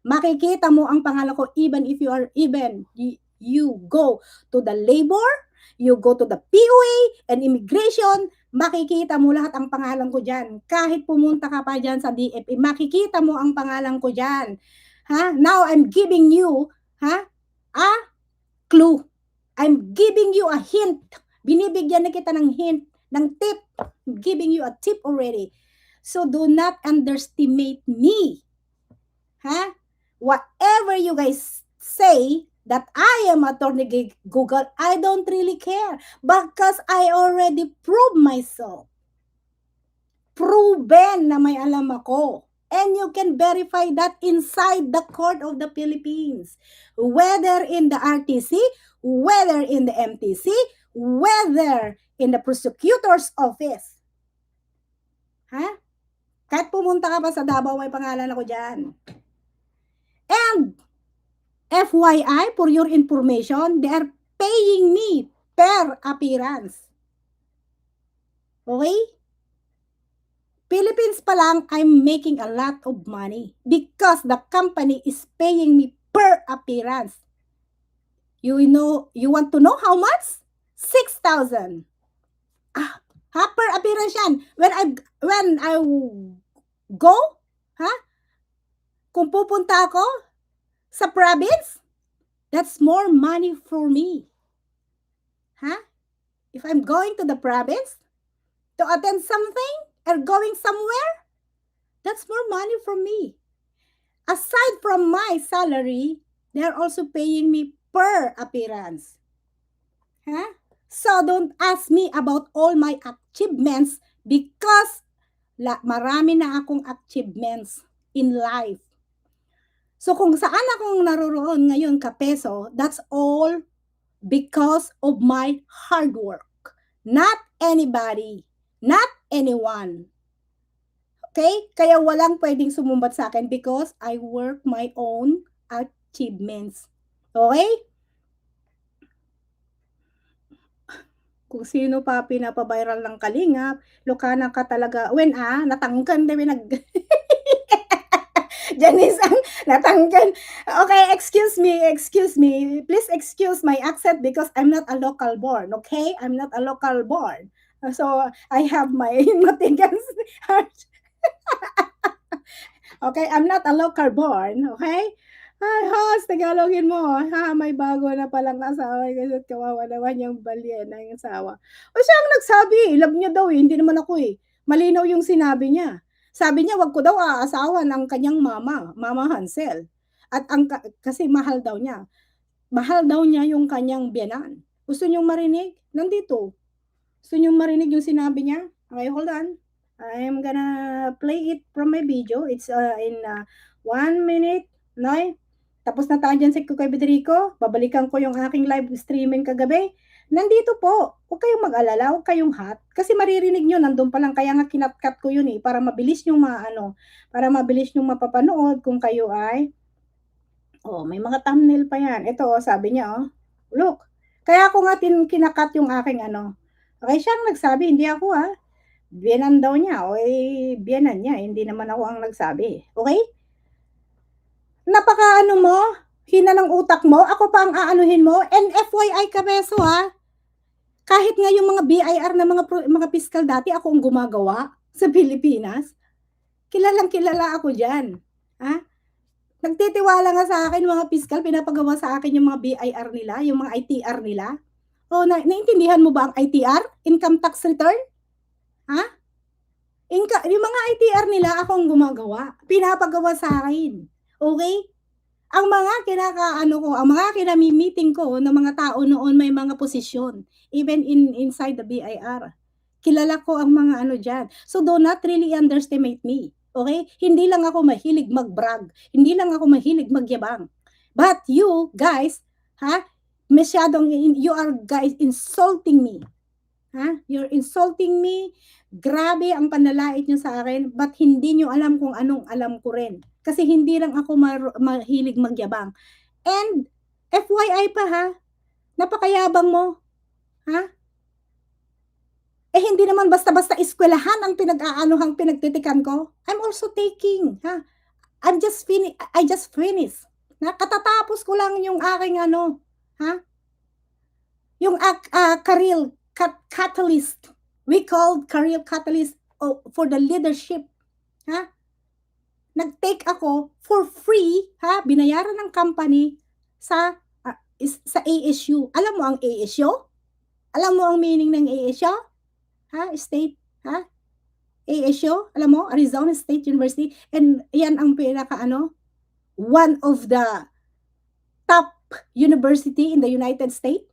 Makikita mo ang pangalan ko even if you go to the labor, you go to the POA and immigration, makikita mo lahat ang pangalan ko dyan. Kahit pumunta ka pa dyan sa DFA, makikita mo ang pangalan ko dyan. Ha? Now I'm giving you, ha, a clue. I'm giving you a hint. Binibigyan na kita ng hint, ng tip. I'm giving you a tip already. So do not underestimate me. Ha? Whatever you guys say that I am attorney Google, I don't really care because I already proved myself. Proven na may alam ako. And you can verify that inside the Court of the Philippines. Whether in the RTC, whether in the MTC, whether in the prosecutor's office. Ha? Kahit pumunta ka pa sa Davao, may pangalan ako dyan. And FYI, for your information, they are paying me per appearance. Okay? Philippines pa lang, I'm making a lot of money because the company is paying me per appearance. You want to know how much? 6,000. Per appearance yan. When I go, ha? Kung pupunta ako sa province, that's more money for me. Ha? If I'm going to the province to attend something or going somewhere, that's more money for me. Aside from my salary, they're also paying me per appearance. Ha? So don't ask me about all my achievements because marami na akong achievements in life. So kung saan akong naroroon ngayon kapeso, that's all because of my hard work. Not anybody, not anyone. Okay? Kaya walang pwedeng sumumbat sa akin because I work my own achievements. Okay? Kung sino pa pinapaviral ng Kalingap, Lucana ka talaga. Natangkan, diba Janice, natangkan. Okay, excuse me. Please excuse my accent because I'm not a local born, okay? I'm not a local born. So, I have my matigas heart. Okay, I'm not a local born, okay? Ay, host, Tagalogin mo. May bago na palang asawa kasi kawawa naman yung balye na yung asawa. O siya ang nagsabi, love niya daw hindi naman ako Malinaw yung sinabi niya. Sabi niya, wag ko daw aasawa ng kanyang Mama Hansel. At kasi mahal daw niya. Mahal daw niya yung kanyang biyanan. Gusto niyong marinig? Nandito. Gusto niyong marinig yung sinabi niya? Okay, hold on. I'm gonna play it from my video. It's in 1 minute, no? Tapos na tayo dyan sa Kuya Federico. Babalikan ko yung aking live streaming kagabi. Nandito po. Huwag kayong mag-alala. Huwag kayong hot. Kasi maririnig nyo. Nandun pa lang. Kaya nga kinat-cut ko yun para mabilis nyo para mabilis nyo mapapanood kung kayo ay may mga thumbnail pa yan. Ito, sabi niya, look. Kaya ako nga kinakat yung aking Okay, siyang nagsabi. Hindi ako Biyanan daw niya. Biyanan niya. Hindi naman ako ang nagsabi. Okay? Mo, hina ng utak mo, ako pa ang aanuhin mo, and FYI kabeso kahit nga yung mga BIR na mga piskal dati, ako ang gumagawa sa Pilipinas, kilala ako dyan. Nagtitiwala nga sa akin mga piskal, pinapagawa sa akin yung mga BIR nila, yung mga ITR nila. Naintindihan mo ba ang ITR? Income Tax Return? Yung mga ITR nila, ako ang gumagawa. Pinapagawa sa akin. Okay? Ang mga ang mga kinami-meeting ko ng mga tao noon may mga posisyon, even inside the BIR. Kilala ko ang mga dyan. So do not really underestimate me. Okay? Hindi lang ako mahilig mag-brag. Hindi lang ako mahilig magyabang. But you guys, you are guys insulting me. You're insulting me. Grabe ang panlalait niyo sa akin, but hindi niyo alam kung anong alam ko rin. Kasi hindi lang ako mahilig magyabang. And, FYI pa napakayabang mo. Hindi naman basta-basta eskwelahan ang pinagtitikan ko. I'm also taking, I just finished. Katatapos ko lang yung aking yung career catalyst. We called career catalyst for the leadership. Nag-take ako for free, binayaran ng company sa ASU. Alam mo ang ASU? Alam mo ang meaning ng ASU? State, ASU, alam mo, Arizona State University, and yan ang one of the top university in the United States.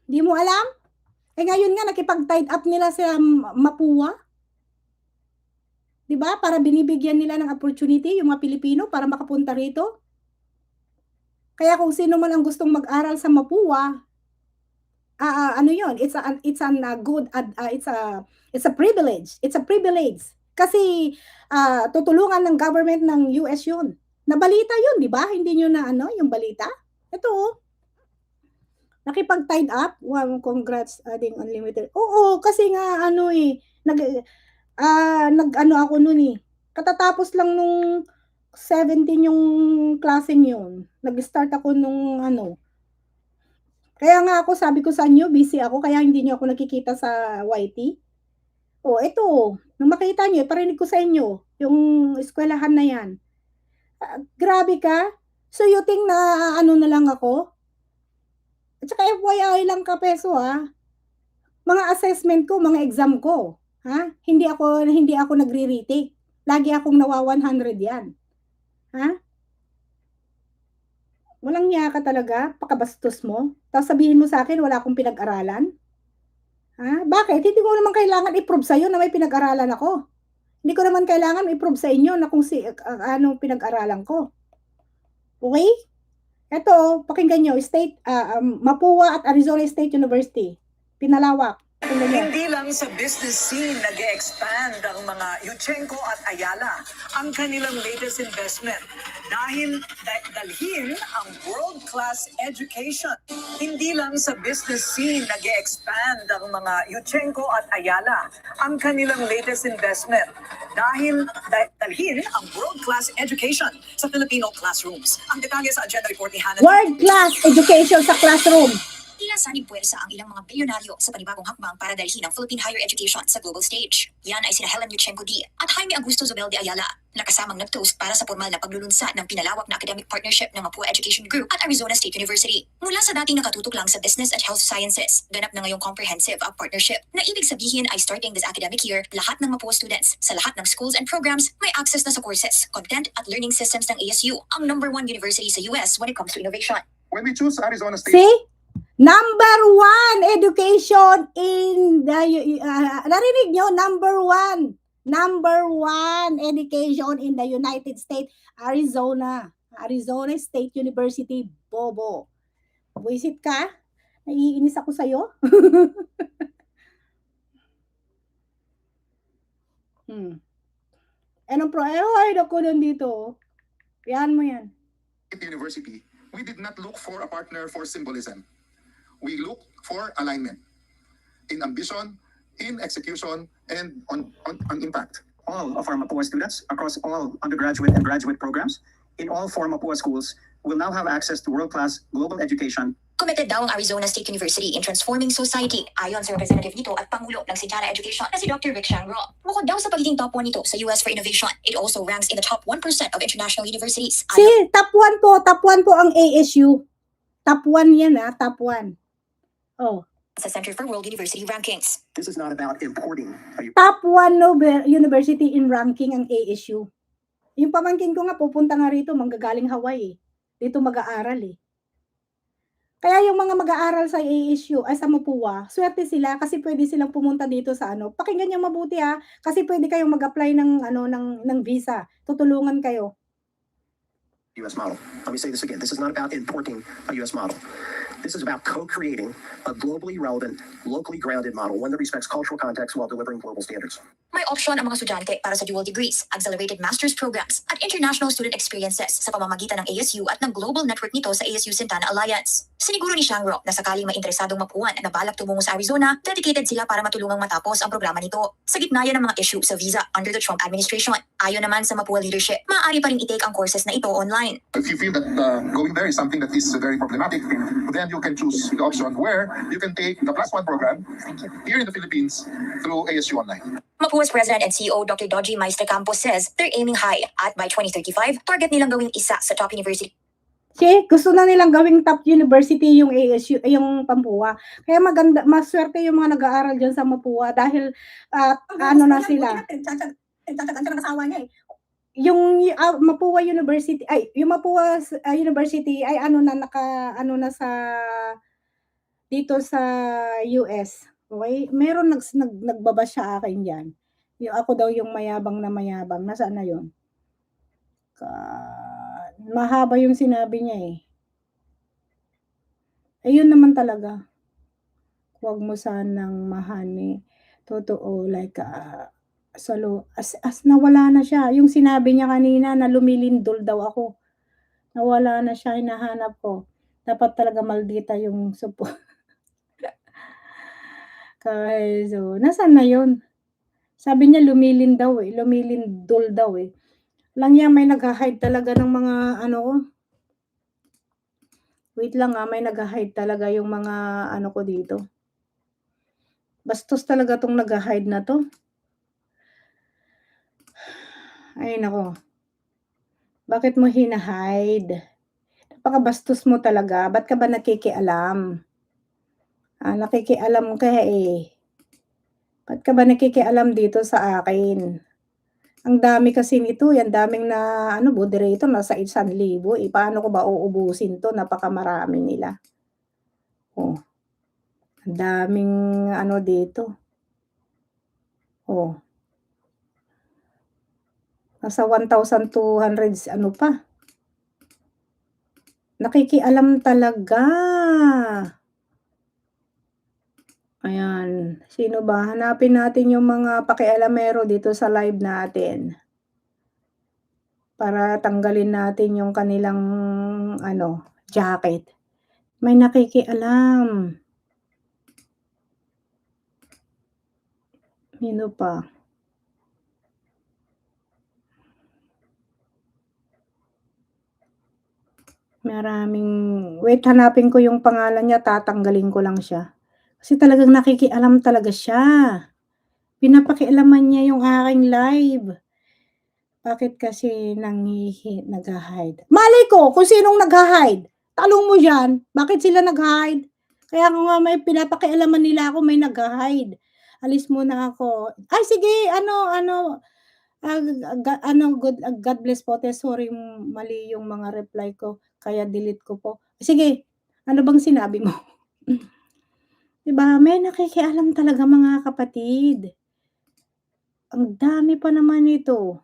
Di mo alam? Ngayon nga, nakipag-tied up nila sa Mapua. Diba? Para binibigyan nila ng opportunity yung mga Pilipino para makapunta rito. Kaya kung sino man ang gustong mag-aral sa Mapua, it's a privilege. It's a privilege. Kasi tutulungan ng government ng US yun. Nabalita yun, di ba? Hindi nyo na yung balita? Ito Nakipag-tied up? Wow, congrats adding unlimited. Oo, kasi nga ano, eh, nag-ano ako nun, eh, katatapos lang nung 17 yung klaseng yun. Nag-start ako nung ano, kaya nga ako sabi ko sa inyo busy ako kaya hindi niyo ako nakikita sa YT. Oh, eto, nung makita niyo, iparinig ko sa inyo yung eskwelahan na yan. Grabe ka? So you think na ano na lang ako? At saka FYI lang kapeso, mga assessment ko, mga exam ko, hindi ako nagre-retake. Lagi akong nawa 100 yan. Ha? Walang niya ka talaga, pakabastos mo. Tapos sabihin mo sa akin wala akong pinag-aralan? Bakit? Hindi ko naman kailangan i-prove sa'yo na may pinag-aralan ako. Hindi ko naman kailangan i-prove sa inyo na kung ano pinag-aralan ko. Okay? Eto, pakinggan nyo, Mapua at Arizona State University. Pinalawak. Pakinggan nyo. Hindi lang sa business scene nag-expand ang mga Yuchenko at Ayala ang kanilang latest investment dahil dalhin ang world-class education. Hindi lang sa business scene nag-expand ang mga Yuchenko at Ayala ang kanilang latest investment dahil dalhin ang world-class education sa Filipino classrooms. Ang detalye sa agenda report ni Hannah. World-class education sa classroom. Tila sanib puwersa ang ilang mga bilyonaryo sa panibagong hakbang para dalhin ang Philippine higher education sa global stage. Yan ay sina Helen Yuchenko D. at Jaime Augusto Zobel de Ayala, na kasamang nag-toast para sa formal na paglulunsad ng pinalawak na academic partnership ng Mapua Education Group at Arizona State University. Mula sa dating nakatutok lang sa business at health sciences, ganap na ngayong comprehensive ang partnership, na ibig sabihin ay starting this academic year, lahat ng Mapua students sa lahat ng schools and programs may access na sa courses, content at learning systems ng ASU, ang #1 university sa US when it comes to innovation. When we choose Arizona State, See? #1 education in the, narinig nyo? #1 education in the United States, Arizona State University, bobo. Buisit ka? Naiinis ako sa'yo? Anong ay, naku, nandito. Yan mo yan. University, we did not look for a partner for symbolism. We look for alignment in ambition, in execution, and on impact. All of our Mapua students across all undergraduate and graduate programs in all 4 Mapua schools will now have access to world-class global education. Committed daw ang Arizona State University in transforming society, ayon sa representative nito at Pangulo ng Sintana Education na si Dr. Rick Shangro. Bukod daw sa pagiging top 1 nito sa US for innovation, it also ranks in the top 1% of international universities. See, top 1 po ang ASU. Top 1 yan, top 1. Oh. Sa Center for World University Rankings. This is not about importing Top 1 university in ranking ang ASU. Yung pamangkin ko nga, pupunta nga rito, manggagaling Hawaii. Dito mag-aaral eh. Kaya yung mga mag-aaral sa ASU, ay sa Mapua, swerte sila kasi pwede silang pumunta dito sa ano. Pakinggan niyo mabuti kasi pwede kayong mag-apply ng visa. Tutulungan kayo. US model. Let me say this again. This is not about importing a US model. This is about co-creating a globally relevant, locally grounded model, one that respects cultural context while delivering global standards. May option ang mga estudyante para sa dual degrees, accelerated master's programs, at international student experiences sa pamamagitan ng ASU at ng global network nito sa ASU Sintana Alliance. Siniguro ni Shangro na sakaling may interesadong mapuan na balak tumungo sa Arizona, dedicated sila para matulungang matapos ang programa nito. Sa gitna yan ng mga issue sa visa under the Trump administration. Ayon naman sa Mapua leadership, maaari pa rin i-take ang courses na ito online. If you feel that going there is something that is very problematic, then you can choose the option where you can take the +1 program here in the Philippines through ASU Online. Mapua's President and CEO Dr. Doji Maestre Campos says they're aiming high at by 2035, target nilang gawing isa sa top university. See, gusto na nilang gawing top university yung ASU, yung Mapua. Kaya maganda, maswerte yung mga nag-aaral dyan sa Mapua dahil ano na sila. Tataganda ng asawa niya eh. Yung Mapua University, yung Mapua University ay sa dito sa US. Okay? Meron nagbaba siya akin diyan. Yung ako daw yung mayabang na mayabang. Nasaan na 'yon? Mahaba yung sinabi niya eh. Ayun naman talaga. Huwag mo sanang mahani. Totoo, like, as nawala na siya. Yung sinabi niya kanina na lumilindol daw ako. Nawala na siya, hinahanap ko. Dapat talaga maldita yung so, nasaan na yun? Sabi niya lumilindol daw, eh. Alam niya may nagha-hide talaga ng mga ano ko, wait lang, may nagha-hide talaga yung mga ano ko dito. Bastos talaga 'tong nagha-hide na 'to. Ay naku, bakit mo hina-hide? Napakabastos mo talaga, ba't ka ba nakikialam? Nakikialam ka, eh. Ba't ka ba nakikialam dito sa akin? Ang dami kasi nito, eh, ang daming na ano, moderator nasa 1,000, eh, paano ko ba uubusin 'to, napakamarami nila. Oh, ang daming ano dito. Oh, nasa 1,200 ano pa. Nakikialam talaga. Ayan, sino ba? Hanapin natin yung mga pakialamero dito sa live natin. Para tanggalin natin yung kanilang ano, jacket. May nakikialam. Sino pa? Wait, hanapin ko yung pangalan niya, tatanggalin ko lang siya. Kasi talagang nakikialam talaga siya. Pinapakialaman niya yung aking live. Bakit kasi nagha-hide? Malay ko kung sinong nagha-hide. Tanong mo diyan, bakit sila nag-hide? Kaya nga may pinapakialaman nila ako may nagha-hide. Alis muna ako. Ay sige, God bless po te, sorry mali yung mga reply ko, kaya delete ko po. Sige, ano bang sinabi mo? 'Di ba, may nakikialam talaga mga kapatid. Ang dami pa naman nito.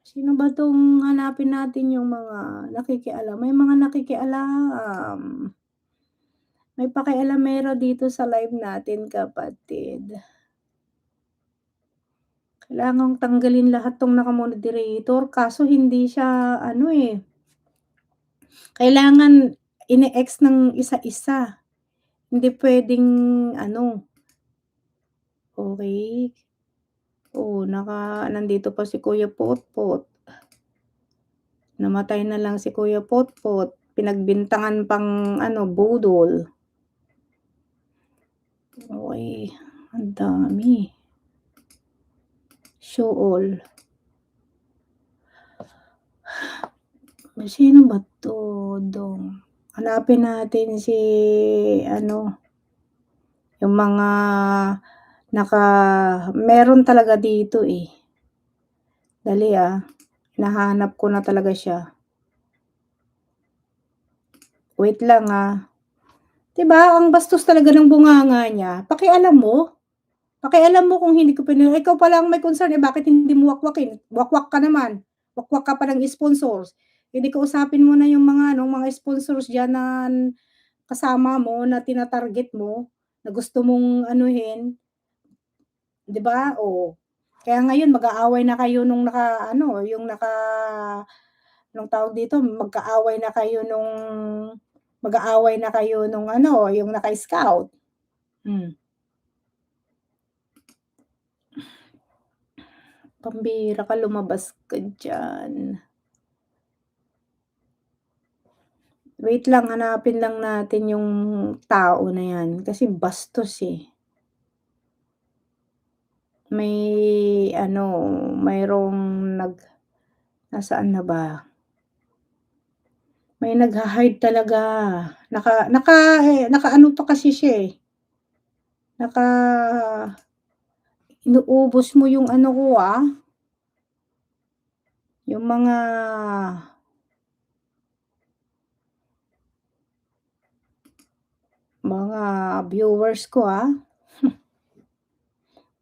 Sino ba 'tong hanapin natin yung mga nakikialam, may mga nakikialam. May pakialamero dito sa live natin kapatid. Kailangang tanggalin lahat 'tong naka-moderator kaso hindi siya ano, eh, kailangan ine-X ng isa-isa. Hindi puwedeng ano, okey. Nandito pa si Kuya Potpot. Namatay na lang si Kuya Potpot, pinagbintangan pang ano, budol. Okey, ang dami. Show all. Sino ba 'to, hanapin natin si ano, yung mga meron talaga dito, eh. Dali, hinahanap ko na talaga siya. Wait lang, 'Di ba ang bastos talaga ng bunganga niya, pakialam mo. Pakialam mo kung hindi ko ikaw pala ang may concern, eh, bakit hindi mo wakwakin? Wakwak ka naman, wakwak ka pa ng sponsors. Eh, kausapin mo na yung mga ano, mga sponsors diyan na kasama mo na tina-target mo, na gusto mong anuhin, 'di ba? Oh, kaya ngayon mag-aaway na kayo nung naka-ano, yung anong tawag dito, mag-aaway na kayo nung ano, yung naka-scout. Hmm. Pambihira ka, lumabas ka diyan. Wait lang, hanapin lang natin yung tao na 'yan, kasi bastos, eh. May ano, mayroong nasaan na ba? May nagha-hide talaga. Nakaano pa kasi siya, eh, naka inuubos mo yung ano ko, yung mga viewers ko,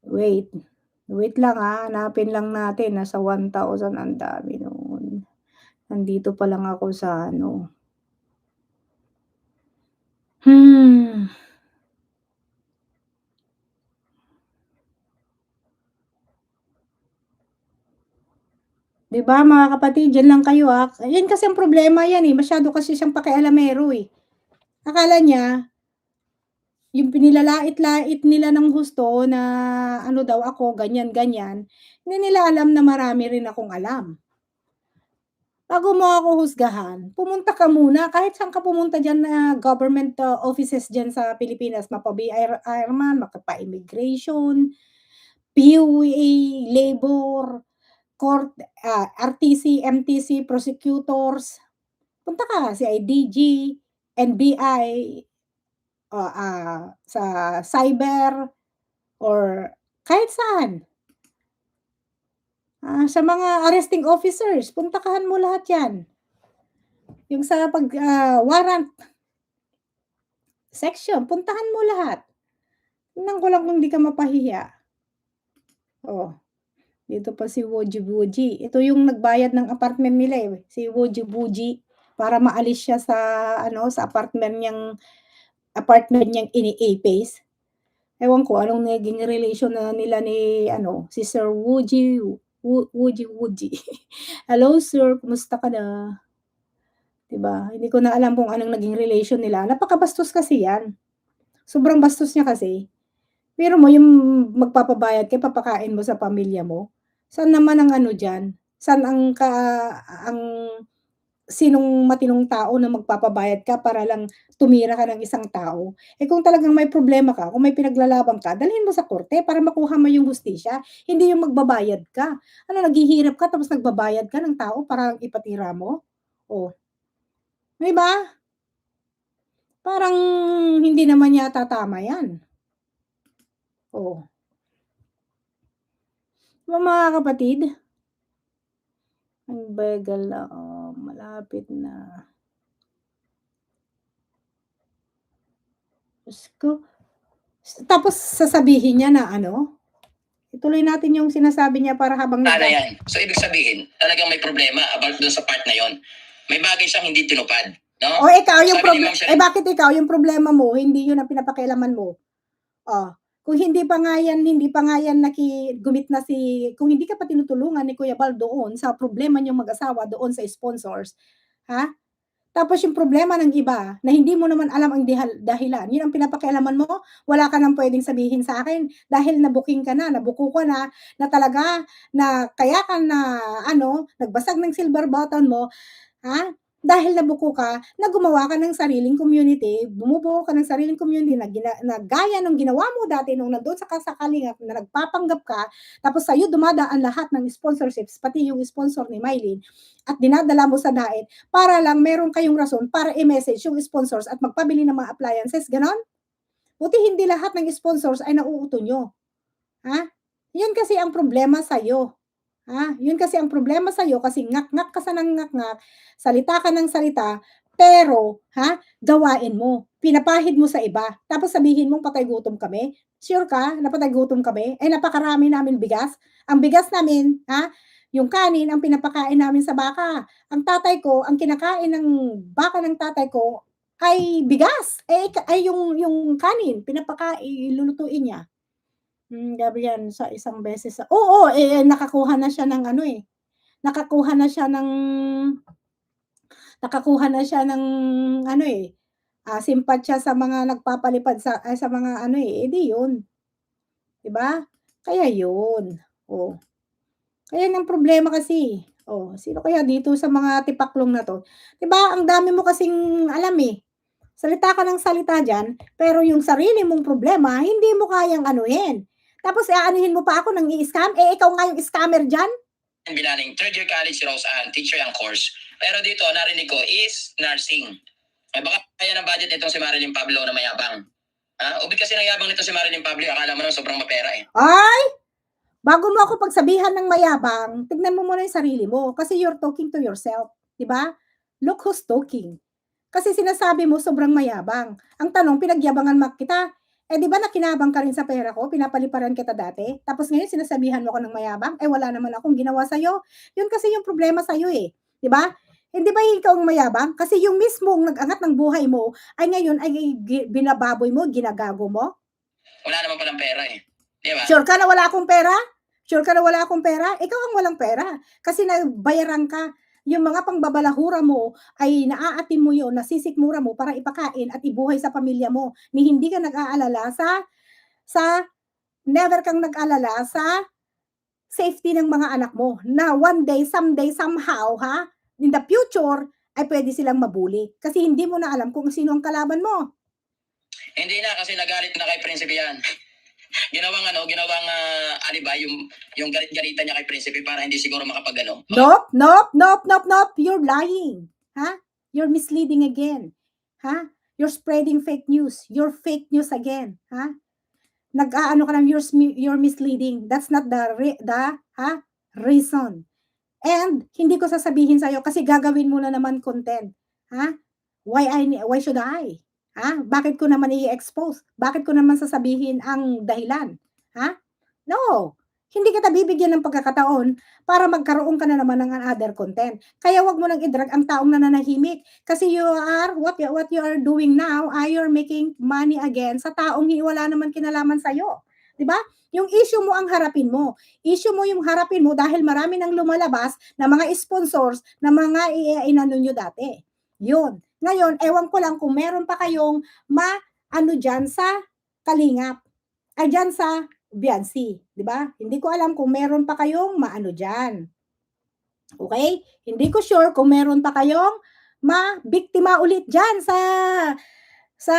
Wait, wait lang, hanapin lang natin, nasa 1,000 ang dami nun. Nandito pa lang ako sa ano. Hmm. 'Di 'Di ba mga kapatid, diyan lang kayo, Yan kasi ang problema yan, masyado kasi siyang pakialamero, Akala niya yung pinilalait-lait nila ng husto na ano daw ako, ganyan-ganyan, hindi nila alam na marami rin akong alam. Bago mo ako husgahan, pumunta ka muna kahit saan ka pumunta diyan na government, offices diyan sa Pilipinas, mapa-BIR man, makapa-immigration, PUA, labor, court, RTC, MTC, prosecutors. Punta ka, CIDG, NBI, sa cyber or kahit saan. Sa mga arresting officers, puntahan mo lahat 'yan. Yung sa warrant section, puntahan mo lahat. Tingnan ko lang kung di ka mapahiya. Oh, dito pa si Woji Woji. Ito yung nagbayad ng apartment nila, si Woji Woji para maalis siya sa sa apartment niyang ini-apace. Ewan ko anong naging relation na nila ni si Sir Woji Woji. Hello sir, kumusta ka na? 'Di ba? Hindi ko na alam kung anong naging relation nila. Napakabastos kasi 'yan. Sobrang bastos niya kasi. Biro mo yung magpapabayad ka, papakain mo sa pamilya mo. Saan naman ang diyan? Saan ang sinong matinong tao na magpapabayad ka para lang tumira ka ng isang tao? Kung talagang may problema ka, kung may pinaglalaban ka, dalhin mo sa korte para makuha mo yung hustisya, hindi yung magbabayad ka. Naghihirap ka tapos nagbabayad ka ng tao para lang ipatira mo? Oh, 'di ba? Parang hindi naman yata tama 'yan. Oh. Mga kapatid, ang bagal na, malapit na. Diyos ko. Tapos sasabihin niya na ituloy natin yung sinasabi niya para habang Sana yan. So, ibig sabihin, talagang may problema about doon sa part na yon. May bagay siyang hindi tinupad. No? Ikaw yung Sabi ni problema. Ma'am Shirley, Bakit ikaw yung problema mo, hindi yun ang pinapakialaman mo? Kung hindi pa nga yan gumit na kung hindi ka pa tinutulungan ni Kuya Bal doon sa problema niyong mag-asawa doon sa sponsors, Tapos yung problema ng iba na hindi mo naman alam ang dahilan, yun ang pinapakialaman mo, wala ka nang puwedeng sabihin sa akin dahil nabuking ka na, nabuko ka na talaga na kaya ka na nagbasag ng silver button mo, dahil nabuko ka, na gumawa ka ng sariling community, bumubuo ka ng sariling community na gaya ng ginawa mo dati nung nandoon sa Kalingap na nagpapanggap ka, tapos sa'yo dumadaan lahat ng sponsorships, pati yung sponsor ni Mylene, at dinadala mo sa DAET para lang meron kayong rason para i-message yung sponsors at magpabili ng mga appliances, ganon? Buti hindi lahat ng sponsors ay nauuto nyo. Yun kasi ang problema sa'yo. Yun kasi ang problema sa'yo kasi ngak-ngak ka sa ng ngak-ngak, salita ka ng salita, pero, gawain mo, pinapahid mo sa iba, tapos sabihin mong patay gutom kami. Sure ka na patay gutom kami? Napakarami namin bigas. Ang bigas namin, yung kanin ang pinapakain namin sa baka. Ang tatay ko, ang kinakain ng baka ng tatay ko ay bigas. Ay yung kanin, lulutuin niya. Grabe yan sa isang beses oo, nakakuha na siya ng nakakuha na siya ng simpatya sa mga nagpapalipad sa mga di yun. 'Di ba? Kaya yun, Kaya ang problema kasi, sino kaya dito sa mga tipaklong na 'to? 'Di ba ang dami mo kasing alam, salita ka ng salita diyan, pero yung sarili mong problema hindi mo kayang anuhin. Tapos aanuhin mo pa ako ng i-scam, ikaw nga yung scammer diyan. Binaling third year college si Rose Ann, teacher ang course. Pero dito, narinig ko is nursing. Baka kaya ng budget nitong si Marilyn Pablo na mayabang. Ubig kasi ng yabang nito si Marilyn Pablo, akala mo naman sobrang mapera Ay! Bago mo ako pagsabihan ng mayabang, tignan mo muna yung sarili mo. Kasi you're talking to yourself. 'Di ba? Look who's talking. Kasi sinasabi mo sobrang mayabang. Ang tanong, pinagyabangan kita. 'Di ba nakinabang ka rin sa pera ko? Pinapaliparan kita dati. Tapos ngayon sinasabihan mo ako ng mayabang? Wala naman akong ginawa sa'yo. Yun kasi yung problema sa'yo 'di ba? Hindi ba ikaw ang mayabang? Kasi yung mismong nag-angat ng buhay mo ay ngayon ay binababoy mo, ginagago mo. Wala naman palang pera Di ba? Sure ka na wala akong pera? Sure ka na wala akong pera? Ikaw ang walang pera. Kasi nabayaran ka. Yung mga pangbabalahura mo ay naaatim mo yun, nasisikmura mo para ipakain at ibuhay sa pamilya mo. Ni hindi ka nag-aalala sa never kang nag-alala sa safety ng mga anak mo. Na one day, someday, somehow, in the future, ay pwede silang mabuli. Kasi hindi mo na alam kung sino ang kalaban mo. Hindi na kasi nagalit na kay Prinsipe yan. ginawang alibay yung galit-galitan niya kay Prinsipe para hindi siguro makapag Nope. You're lying. You're misleading again. You're spreading fake news. You're fake news again. Nag-aano ka lang, you're misleading. That's not the reason. And hindi ko sasabihin sa'yo kasi gagawin mo na naman content. Why should I? Bakit ko naman i-expose? Bakit ko naman sasabihin ang dahilan? No. Hindi kita bibigyan ng pagkakataon para magkaroon ka na naman ng other content. Kaya wag mo nang i-drag ang taong nananahimik. Kasi what you are doing now, you're making money again sa taong wala naman kinalaman sa'yo. Diba? Yung issue mo ang harapin mo. Issue mo yung harapin mo dahil marami nang lumalabas na mga sponsors na mga inano nyo dati. Yun. Ngayon, ewan ko lang kung meron pa kayong dyan sa Kalingap. Dyan sa Biansi. Diba? Hindi ko alam kung meron pa kayong dyan. Okay? Hindi ko sure kung meron pa kayong biktima ulit dyan sa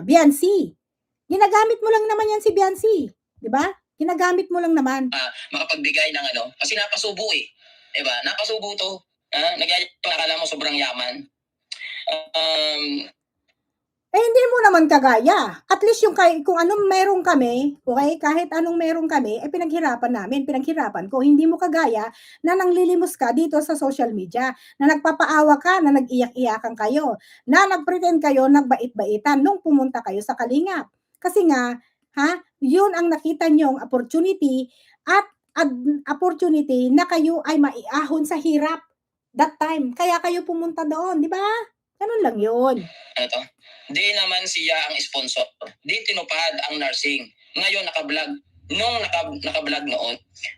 Biansi. Ginagamit mo lang naman yan si Biansi. Diba? Ginagamit mo lang naman. makapagbigay ng kasi napasubo diba? Napasubo to. Nagayat pa, akala mo sobrang yaman. Hindi mo naman kagaya. At least kung anong meron kami, okay, kahit anong meron kami, pinaghirapan ko. Hindi mo kagaya na nanglilimos ka dito sa social media, na nagpapaawa ka, na nag-iyak-iyakan kayo, na nagpretend kayo, nagbait-baitan nung pumunta kayo sa Kalingap. Kasi nga, yun ang nakita nyong opportunity at opportunity na kayo ay maiahon sa hirap that time. Kaya kayo pumunta doon, di ba? Ganun lang yun. Di naman siya ang sponsor. Di tinupad ang nursing. Ngayon naka-vlog. Nung naka-vlog noon,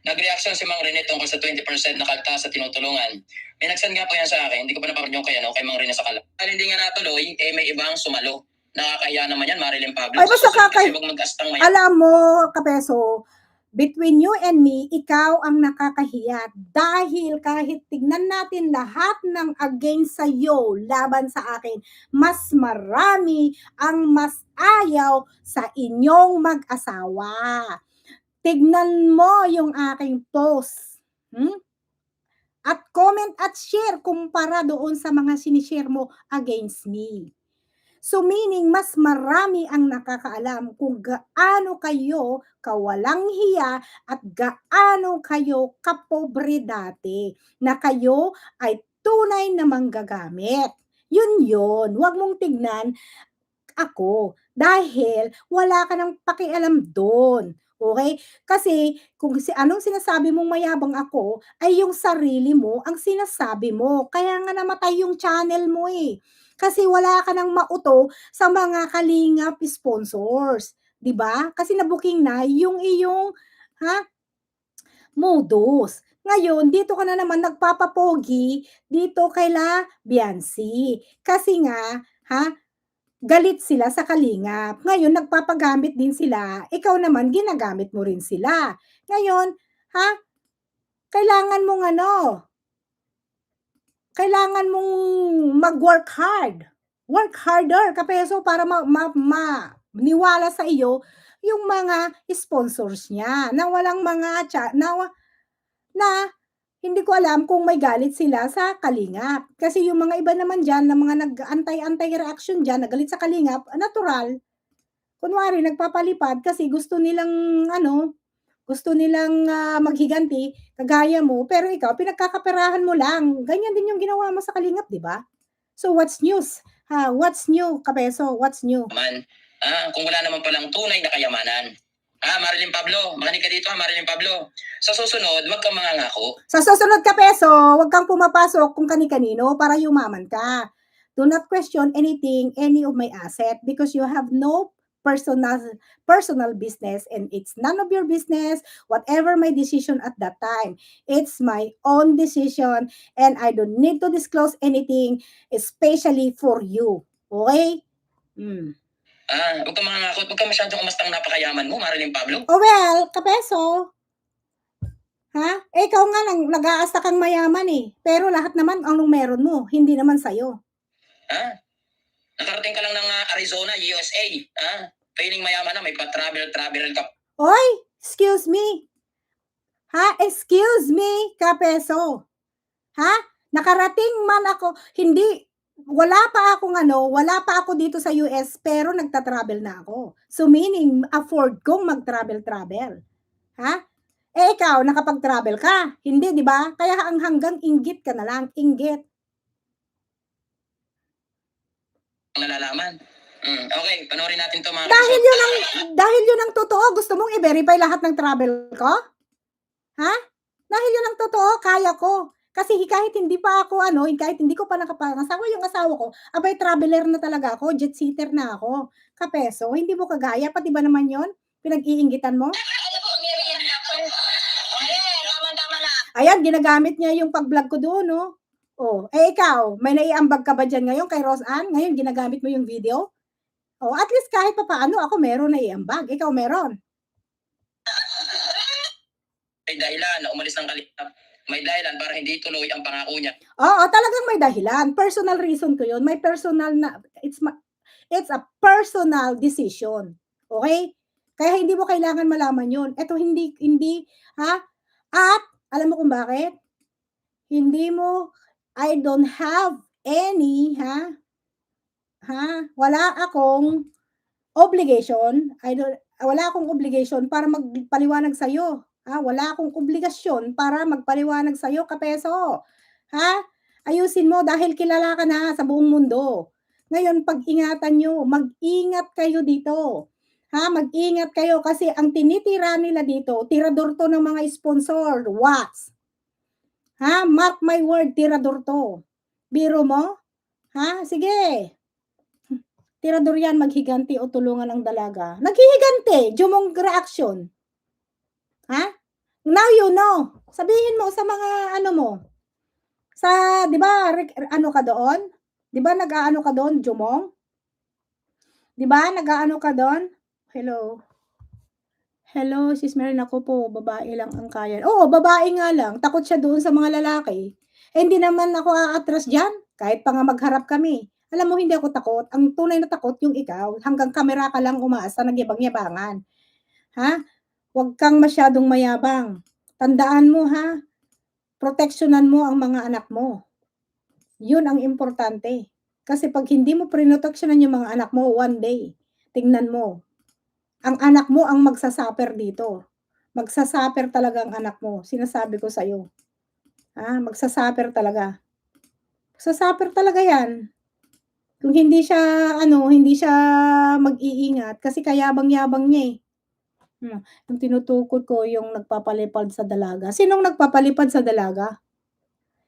nag-reaction si Mang Rene tungkol sa 20% na kalta sa tinutulungan. May nag-send nga po yan sa akin. Hindi ko pa napapanood yung kay Mang Rene sa Kala. Dahil hindi nga natuloy, may ibang sumalo. Nakakahiya naman yan, Marilyn Pablo. Ay, basta alam mo, Kapeso, between you and me, ikaw ang nakakahiya. Dahil kahit tignan natin lahat ng against sa'yo, laban sa akin, mas marami ang mas ayaw sa inyong mag-asawa. Tignan mo yung aking post. At comment at share kumpara doon sa mga sinishare mo against me. So meaning, mas marami ang nakakaalam kung gaano kayo kawalang hiya at gaano kayo kapobre dati na kayo ay tunay na manggagamit. Yun. Huwag mong tignan ako dahil wala ka nang pakialam doon. Okay? Kasi kung anong sinasabi mong mayabang ako ay yung sarili mo ang sinasabi mo. Kaya nga namatay yung channel mo Kasi wala ka nang mauto sa mga Kalingap sponsors. 'Di ba? Kasi nabuking na yung iyong modus. Ngayon, dito ka na naman nagpapapogi dito kay Biansi. Kasi nga, galit sila sa Kalingap. Ngayon, nagpapagamit din sila. Ikaw naman, ginagamit mo rin sila. Ngayon, kailangan mong kailangan mong mag-work hard. Work harder, Kapeso, para maniwala sa iyo yung mga sponsors niya na walang mga na hindi ko alam kung may galit sila sa Kalingap. Kasi yung mga iba naman dyan, na mga nag-antay reaction dyan, nagalit sa Kalingap, natural. Kunwari, nagpapalipad kasi gusto nilang maghiganti, kagaya mo, pero ikaw, pinagkakaperahan mo lang. Ganyan din yung ginawa mo sa Kalingap, di ba? So, what's news? What's new, Kapeso? What's new? Kung wala naman palang tunay na kayamanan. Marilyn Pablo, makinig ka dito Marilyn Pablo. Sa susunod, wag kang mangangako. Sa susunod, Kapeso, wag kang pumapasok kung kani-kanino para yumaman ka. Do not question anything, any of my asset, because you have no personal business, and it's none of your business whatever my decision at that time. It's my own decision and I don't need to disclose anything, especially for you. Okay? Huwag ka mangangakot, huwag ka masyadong umastang napakayaman mo, Marilyn Pablo. Oh well, kapeso. Ha? Ikaw nga nag-aasta kang mayaman eh. Pero lahat naman ang meron mo, hindi naman sa'yo. Nakarating ka lang ng Arizona, USA. Feeling mayaman na, may pa-travel ka. Oy, excuse me. Ha? Excuse me, kapeso. Ha? Nakarating man ako, wala pa ako dito sa US, pero nagta-travel na ako. So meaning, afford kong mag-travel. Ha? Eh ikaw, nakapag-travel ka. Hindi, di ba? Kaya hanggang inggit ka na lang. Inggit. Nalalaman. Okay, panoorin natin to mga Dahil yun ang totoo, gusto mong i-verify lahat ng travel ko? Ha? Dahil yun ang totoo, kaya ko. Kasi kahit hindi pa ako, kahit hindi ko pa nakapangasawa yung asawa ko, abay traveler na talaga ako, jet seater na ako. Kapeso, hindi mo kagaya, pati ba naman yun? Pinag-iinggitan mo? Ayan, ginagamit niya yung pag-vlog ko doon, no? Oh, ikaw, may naiambag ka ba dyan ngayon kay Roseanne? Ngayon, ginagamit mo yung video? Oh, at least kahit pa paano, ako meron naiambag. Ikaw meron. May dahilan na umalis ng Kalingap. May dahilan para hindi tuloy ang pangako niya. Oo, talagang may dahilan. Personal reason ko yun. May personal na, it's a personal decision. Okay? Kaya hindi mo kailangan malaman yun. Ito hindi, ha? At, alam mo kung bakit? I don't have any, wala akong obligation, wala akong obligation para magpaliwanag sa'yo. Wala akong obligasyon para magpaliwanag sa'yo, kapeso. Ayusin mo dahil kilala ka na sa buong mundo. Ngayon, pag-ingatan nyo, mag-ingat kayo dito. Mag-ingat kayo kasi ang tinitira nila dito, tirador to ng mga sponsor, wax. Mark my word, tirador to. Biro mo? Sige. Tirador yan, maghiganti o tulungan ang dalaga. Naghihiganti, Jumong reaction. Now you know. Sabihin mo sa mga di ba, ka doon? Di ba nag-aano ka doon, Jumong? Di ba nag-aano ka doon? Hello, sis Mary, ako po, babae lang ang kaya. Oo, babae nga lang. Takot siya doon sa mga lalaki. Hindi naman ako aatras dyan. Kahit pa nga magharap kami. Alam mo, hindi ako takot. Ang tunay na takot yung ikaw. Hanggang kamera ka lang umaasa, nagyabang-yabangan. Huwag kang masyadong mayabang. Tandaan mo, proteksyonan mo ang mga anak mo. Yun ang importante. Kasi pag hindi mo prinoteksyonan yung mga anak mo, one day, tingnan mo, ang anak mo ang magsasuffer dito. Magsasuffer talaga ang anak mo. Sinasabi ko sa'yo. Magsasuffer talaga. Magsasuffer talaga yan. Kung hindi siya mag-iingat kasi kayabang-yabang niya eh. Yung tinutukod ko yung nagpapalipad sa dalaga. Sinong nagpapalipad sa dalaga?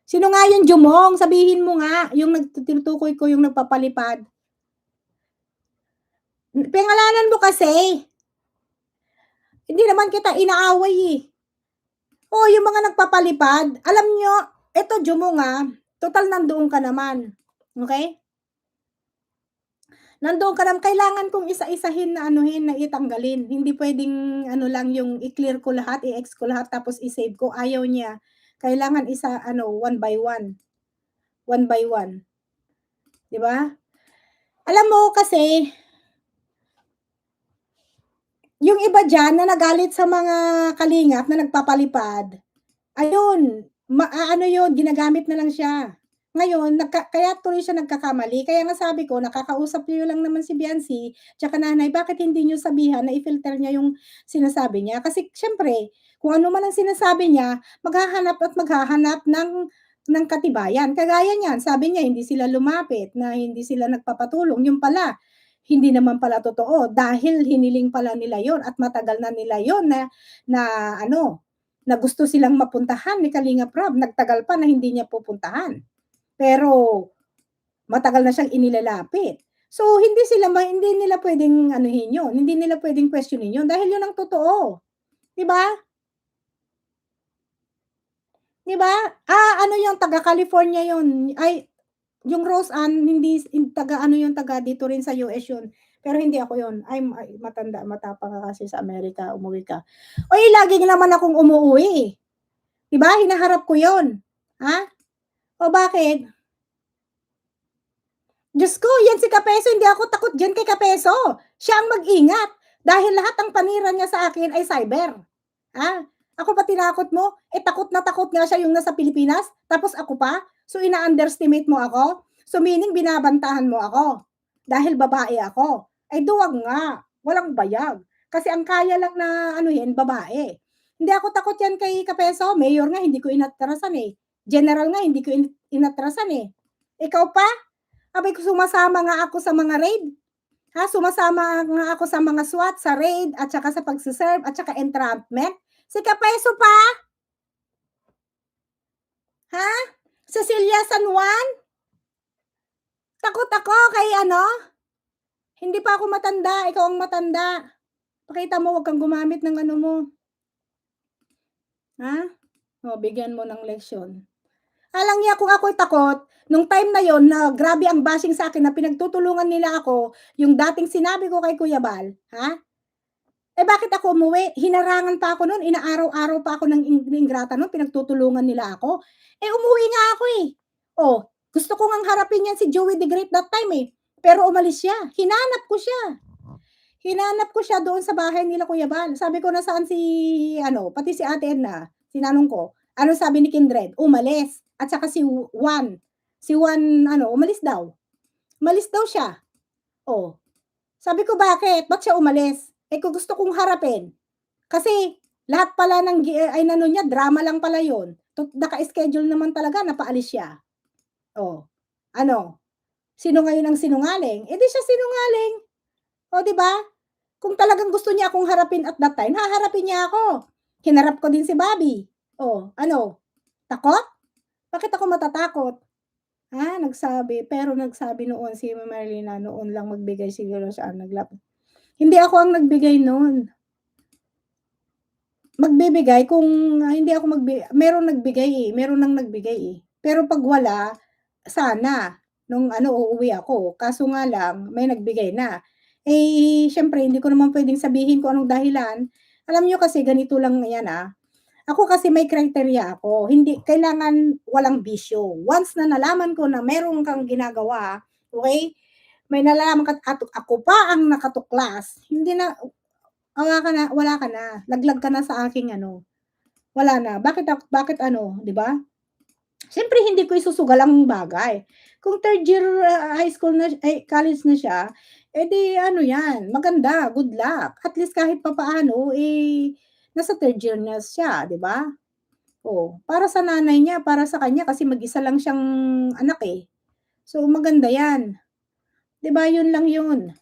Sino nga yung Jumong? Sabihin mo nga, yung tinutukoy ko yung nagpapalipad. Pangalanan mo kasi. Hindi naman kita inaaway eh. Yung mga nagpapalipad, alam nyo, ito Jumong total nandoon ka naman. Okay? Nandoon ka naman, kailangan kong isa-isahin na na itanggalin. Hindi pwedeng lang yung i-clear ko lahat, i-ex ko lahat, tapos i-save ko. Ayaw niya. Kailangan one by one. One by one. Diba? Alam mo kasi, yung iba dyan na nagalit sa mga kalingap na nagpapalipad, ayun, yun, ginagamit na lang siya. Ngayon, kaya tuloy siya nagkakamali. Kaya nga sabi ko, nakakausap niyo lang naman si Biancy, tsaka nanay, bakit hindi niyo sabihan na i-filter niya yung sinasabi niya? Kasi syempre, kung ano man ang sinasabi niya, maghahanap ng katibayan. Kagaya niyan, sabi niya, hindi sila lumapit, na hindi sila nagpapatulong. Yung pala, hindi naman pala totoo dahil hiniling pala nila yon at matagal na nila yon na gusto silang mapuntahan ni Kalingap Rob. Nagtagal pa na hindi niya pupuntahan. Pero matagal na siyang inilalapit. So, hindi nila pwedeng anuhin yun, hindi nila pwedeng questionin yun dahil yun ang totoo. 'Di ba? 'Di ba? Ano yung taga California yun, ay yung Rose Ann taga ano yun, taga dito rin sa US yun, pero hindi ako yun. Ay matapang ka kasi sa Amerika, umuwi ka. Uy, lagi naman akong umuuwi, eh. 'Di ba, hinaharap ko yun, ha? O bakit? Diyos ko, yan si Kapeso, hindi ako takot diyan kay Kapeso. Siya ang mag-ingat dahil lahat ng panira niya sa akin ay cyber. Ako ba tinakot mo? Takot na takot nga siya yung nasa Pilipinas, tapos ako pa? So, ina-underestimate mo ako? So, meaning binabantahan mo ako dahil babae ako. Ay duwag nga, walang bayag. Kasi ang kaya lang na anuhin, babae. Hindi ako takot yan kay Kapeso. Mayor nga, hindi ko inatrasan eh. General nga, hindi ko inatrasan eh. Ikaw pa? Abay, sumasama nga ako sa mga raid. Sumasama nga ako sa mga SWAT, sa raid, at saka sa pagsiserve, at saka entrapment. Si Kapeso pa? Cecilia San Juan? Takot ako kay ano? Hindi pa ako matanda, ikaw ang matanda. Pakita mo, wag kang gumamit ng ano mo. Bigyan mo ng leksyon. Alang niya kung ako'y takot, nung time na yon na grabe ang bashing sa akin na pinagtutulungan nila ako, yung dating sinabi ko kay Kuya Bal, bakit ako umuwi? Hinarangan pa ako noon, inaaraw-araw pa ako ng ingrata noon, pinagtutulungan nila ako. Umuwi nga ako eh. Gusto ko ngang harapin yan si Joey the Great that time eh. Pero umalis siya. Hinanap ko siya doon sa bahay nila Kuya Bal. Sabi ko, nasaan pati si Ate Edna, sinanong ko. Ano sabi ni Kindred? Umalis. At saka si Juan. Si Juan, umalis daw. Umalis daw siya. Sabi ko, bakit? Ba't siya umalis? Kung gusto kong harapin. Kasi, lahat pala ng, niya, drama lang pala yun. Naka-schedule naman talaga, napaalis siya. Sino ngayon ang sinungaling? Di siya sinungaling. Diba? Kung talagang gusto niya akong harapin at that time, haharapin niya ako. Hinarap ko din si Bobby. Takot? Bakit ako matatakot? Pero nagsabi noon si Marlena, noon lang magbigay siguro siya naglap. Hindi ako ang nagbigay noon. Magbibigay kung hindi ako meron nang nagbigay eh. Pero pag wala, sana nung uuwi ako. Kaso nga lang may nagbigay na. Syempre hindi ko naman pwedeng sabihin kung anong dahilan. Alam niyo kasi ganito lang yan Ako kasi may criteria ako. Hindi kailangan walang bisyo. Once na nalaman ko na meron kang ginagawa, okay? May nalaman ka at ako pa ang nakatuklas. Hindi na wala ka na. Laglag ka na sa aking Wala na. Bakit 'di ba? Siyempre hindi ko isusugal ang bagay. Kung third year high school na college na siya, yan, maganda, good luck. At least kahit papaano nasa third year na siya, 'di ba? Para sa nanay niya, para sa kanya kasi mag-isa lang siyang anak eh. So maganda 'yan. 'Di ba? Yun lang yun.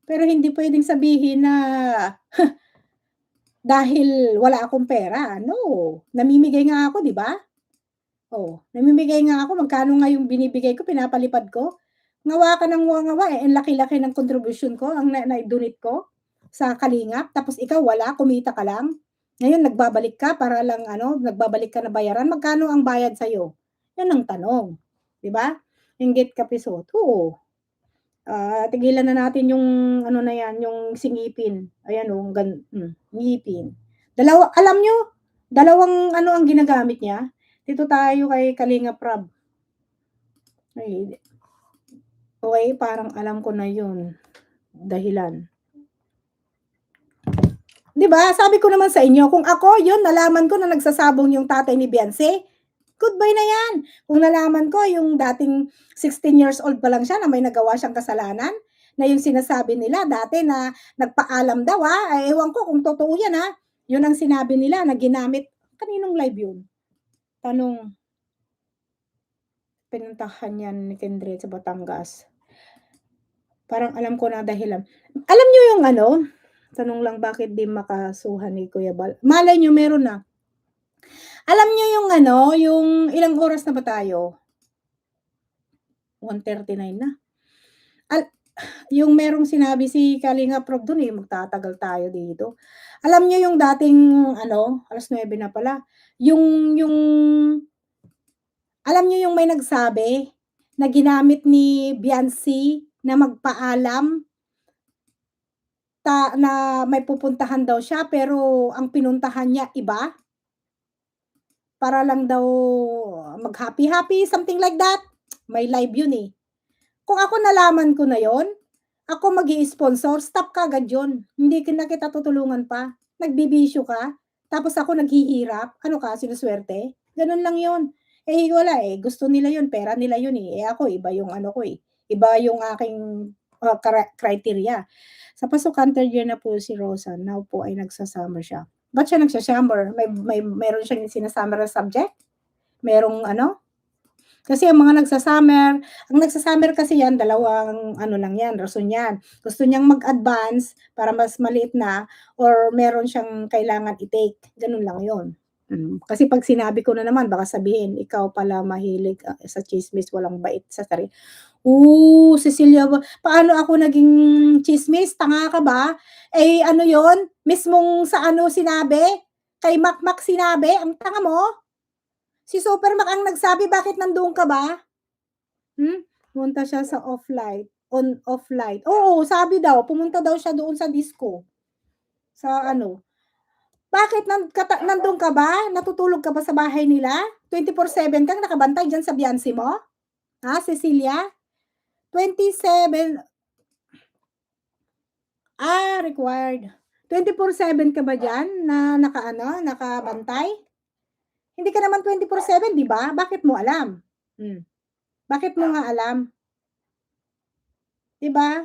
Pero hindi pwedeng sabihin na dahil wala akong pera. No, namimigay nga ako, 'di ba? Namimigay nga ako. Magkano nga yung binibigay ko, pinapalipad ko? Ngawa ka ng ngawa ang laki-laki ng contribution ko, ang na-donate ko sa Kalingap. Tapos ikaw wala, kumita ka lang. Ngayon nagbabalik ka para lang nagbabalik ka na bayaran. Magkano ang bayad sa'yo? Yan ang tanong. 'Di ba? Inggit Kapiso. Tigilan na natin yung na yan, yung singipin. Ayan ngipin. Alam nyo, dalawang ang ginagamit niya. Dito tayo kay Kalinga Prab. Okay, parang alam ko na yun. Dahilan. 'Di ba? Sabi ko naman sa inyo, kung ako yun, nalaman ko na nagsasabong yung tatay ni Beyonce, goodbye na yan. Kung nalaman ko yung dating 16 years old pa lang siya na may nagawa siyang kasalanan, na yung sinasabi nila dati na nagpaalam daw ewan ko kung totoo yan yun ang sinabi nila na ginamit. Kaninong live yun? Tanong. Pinuntahan yan ni Kindred sa Batangas. Parang alam ko na dahilan. Alam nyo yung tanong lang bakit di makasuhan ni Kuya Bal. Malay nyo meron na. Alam nyo yung yung ilang oras na ba tayo? 1:39 na. yung merong sinabi si Kalinga Prof dun, magtatagal tayo dito. Alam niyo yung dating ano, 9:00 na pala, yung alam niyo yung may nagsabi na ginamit ni Biancy na magpaalam na may pupuntahan daw siya pero ang pinuntahan niya iba? Para lang daw mag-happy-happy, something like that. May live yun, eh. Kung ako nalaman ko na yon, ako mag-i-sponsor, stop kaagad yun. Hindi na kita tutulungan pa. Nagbibisyo ka, tapos ako naghihirap. Ano ka, sinuswerte? Ganun lang yun. Eh, wala eh. Gusto nila yun, pera nila yun eh. Eh ako, iba yung ano ko eh. Iba yung aking criteria. Sa pasukan, third year na po si Rosa. Now po ay nagsasummer siya. Ba't siya nagsasummer? Meron siyang sinasummer na subject? Merong ano? Kasi ang mga ang nagsasummer kasi yan, dalawang ano lang yan, rason yan. Gusto niyang mag-advance para mas maliit na or meron siyang kailangan i-take. Ganun lang yun. Kasi pag sinabi ko na naman, baka sabihin, ikaw pala mahilig sa chismis, walang bait sa sarili. Cecilia, paano ako naging chismis? Tanga ka ba? Eh, ano yon? Mismong sa ano sinabi? Kay Makmak sinabi? Ang tanga mo? Si Supermac ang nagsabi, bakit nandoon ka ba? Pumunta siya sa off-light. Oo, sabi daw, pumunta daw siya doon sa disco. Sa ano. Bakit nandoon ka ba? Natutulog ka ba sa bahay nila? 24/7 kang nakabantay dyan sa Biancy mo? Ha, Cecilia? 27 required. 24/7 ka ba diyan na nakabantay? Hindi ka naman 24/7, 'di ba? Bakit mo alam? Bakit mo nga alam? 'Di ba?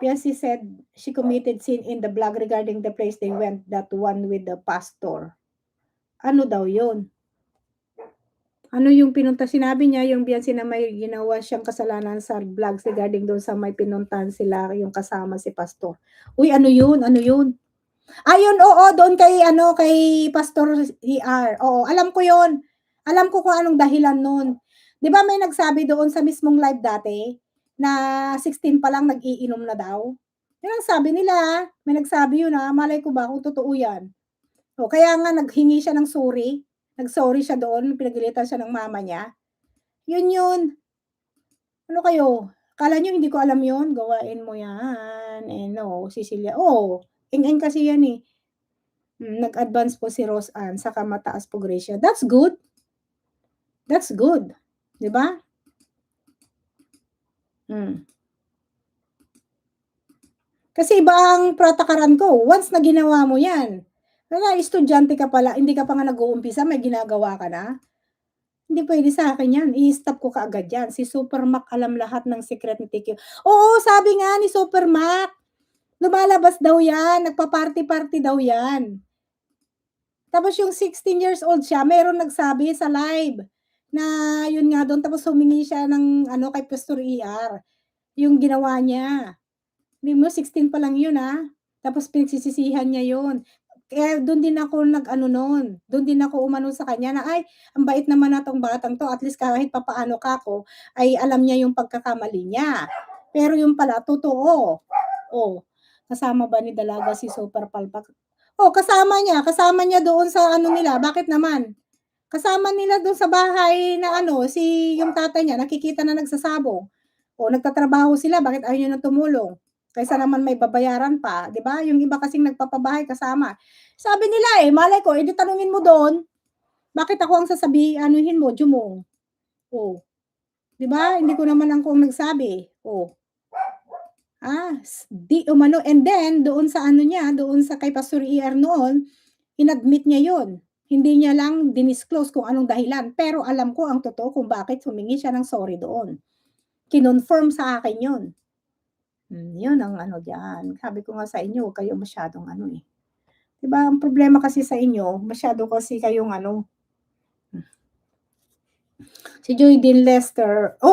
Biancy said she committed sin in the blog regarding the place they went, that one with the pastor. Ano daw 'yun? Ano yung sinabi niya yung Biancy na may ginawa siyang kasalanan sa vlogs regarding doon sa may pinuntahan sila yung kasama si pastor. Uy, ano yun? Ayun, oo, doon kay Pastor ER. Oo, alam ko yun. Alam ko kung anong dahilan nun. Di ba may nagsabi doon sa mismong live dati na 16 pa lang nag-iinom na daw? Yun ang sabi nila. May nagsabi yun malay ko ba kung totoo yan. O, kaya nga naghingi siya ng sorry. Nag-sorry siya doon, pinagalitan siya ng mama niya. Yun. Ano kayo? Akala niyo hindi ko alam yun? Gawain mo yan. No, Cecilia. Ing kasi yan eh. Nag-advance po si Rose Ann, saka mataas po Gracia. That's good. That's good. Diba? Kasi iba ang pratakaran ko. Once na ginawa mo yan, estudyante ka pala, hindi ka pa nga nag-uumpisa, may ginagawa ka na. Hindi pwede sa akin yan. I-stop ko kaagad yan. Si Supermac alam lahat ng secret ni TQ. Oo, sabi nga ni Supermac, lumalabas daw yan, nagpa-party-party daw yan. Tapos yung 16 years old siya, meron nagsabi sa live na yun nga doon, tapos humingi siya ng kay Pastor ER. Yung ginawa niya. Hindi mo, 16 pa lang yun Tapos pinagsisisihan niya yun. Kaya doon din ako doon din ako umano sa kanya na, ay, ang bait naman na tong batang to, at least kahit papaano kako, ay alam niya yung pagkakamali niya. Pero yung pala, totoo. Kasama ba ni Dalaga si Super Palpak? Kasama niya doon sa nila, bakit naman? Kasama nila doon sa bahay na yung tatay niya, nakikita na nagsasabong. Nagtatrabaho sila, bakit ayaw niya na tumulong? Kaysa naman may babayaran pa, 'di ba? Yung iba kasing nagpapabahay kasama. Sabi nila malay ko, edi tanungin mo doon. Bakit ako ang anuhin mo, Jumong? 'Di ba? Hindi ko naman ang nagsabi. Di umano, and then doon sa doon sa kay Pastor ER noon, inadmit niya 'yon. Hindi niya lang dinisclose kung anong dahilan, pero alam ko ang totoo kung bakit humingi siya ng sorry doon. Kinonfirm sa akin 'yon. Yun ang diyan. Sabi ko nga sa inyo, huwag kayo masyadong 'di ba, ang problema kasi sa inyo, masyado kasi kayong Si Joy Dean Lester,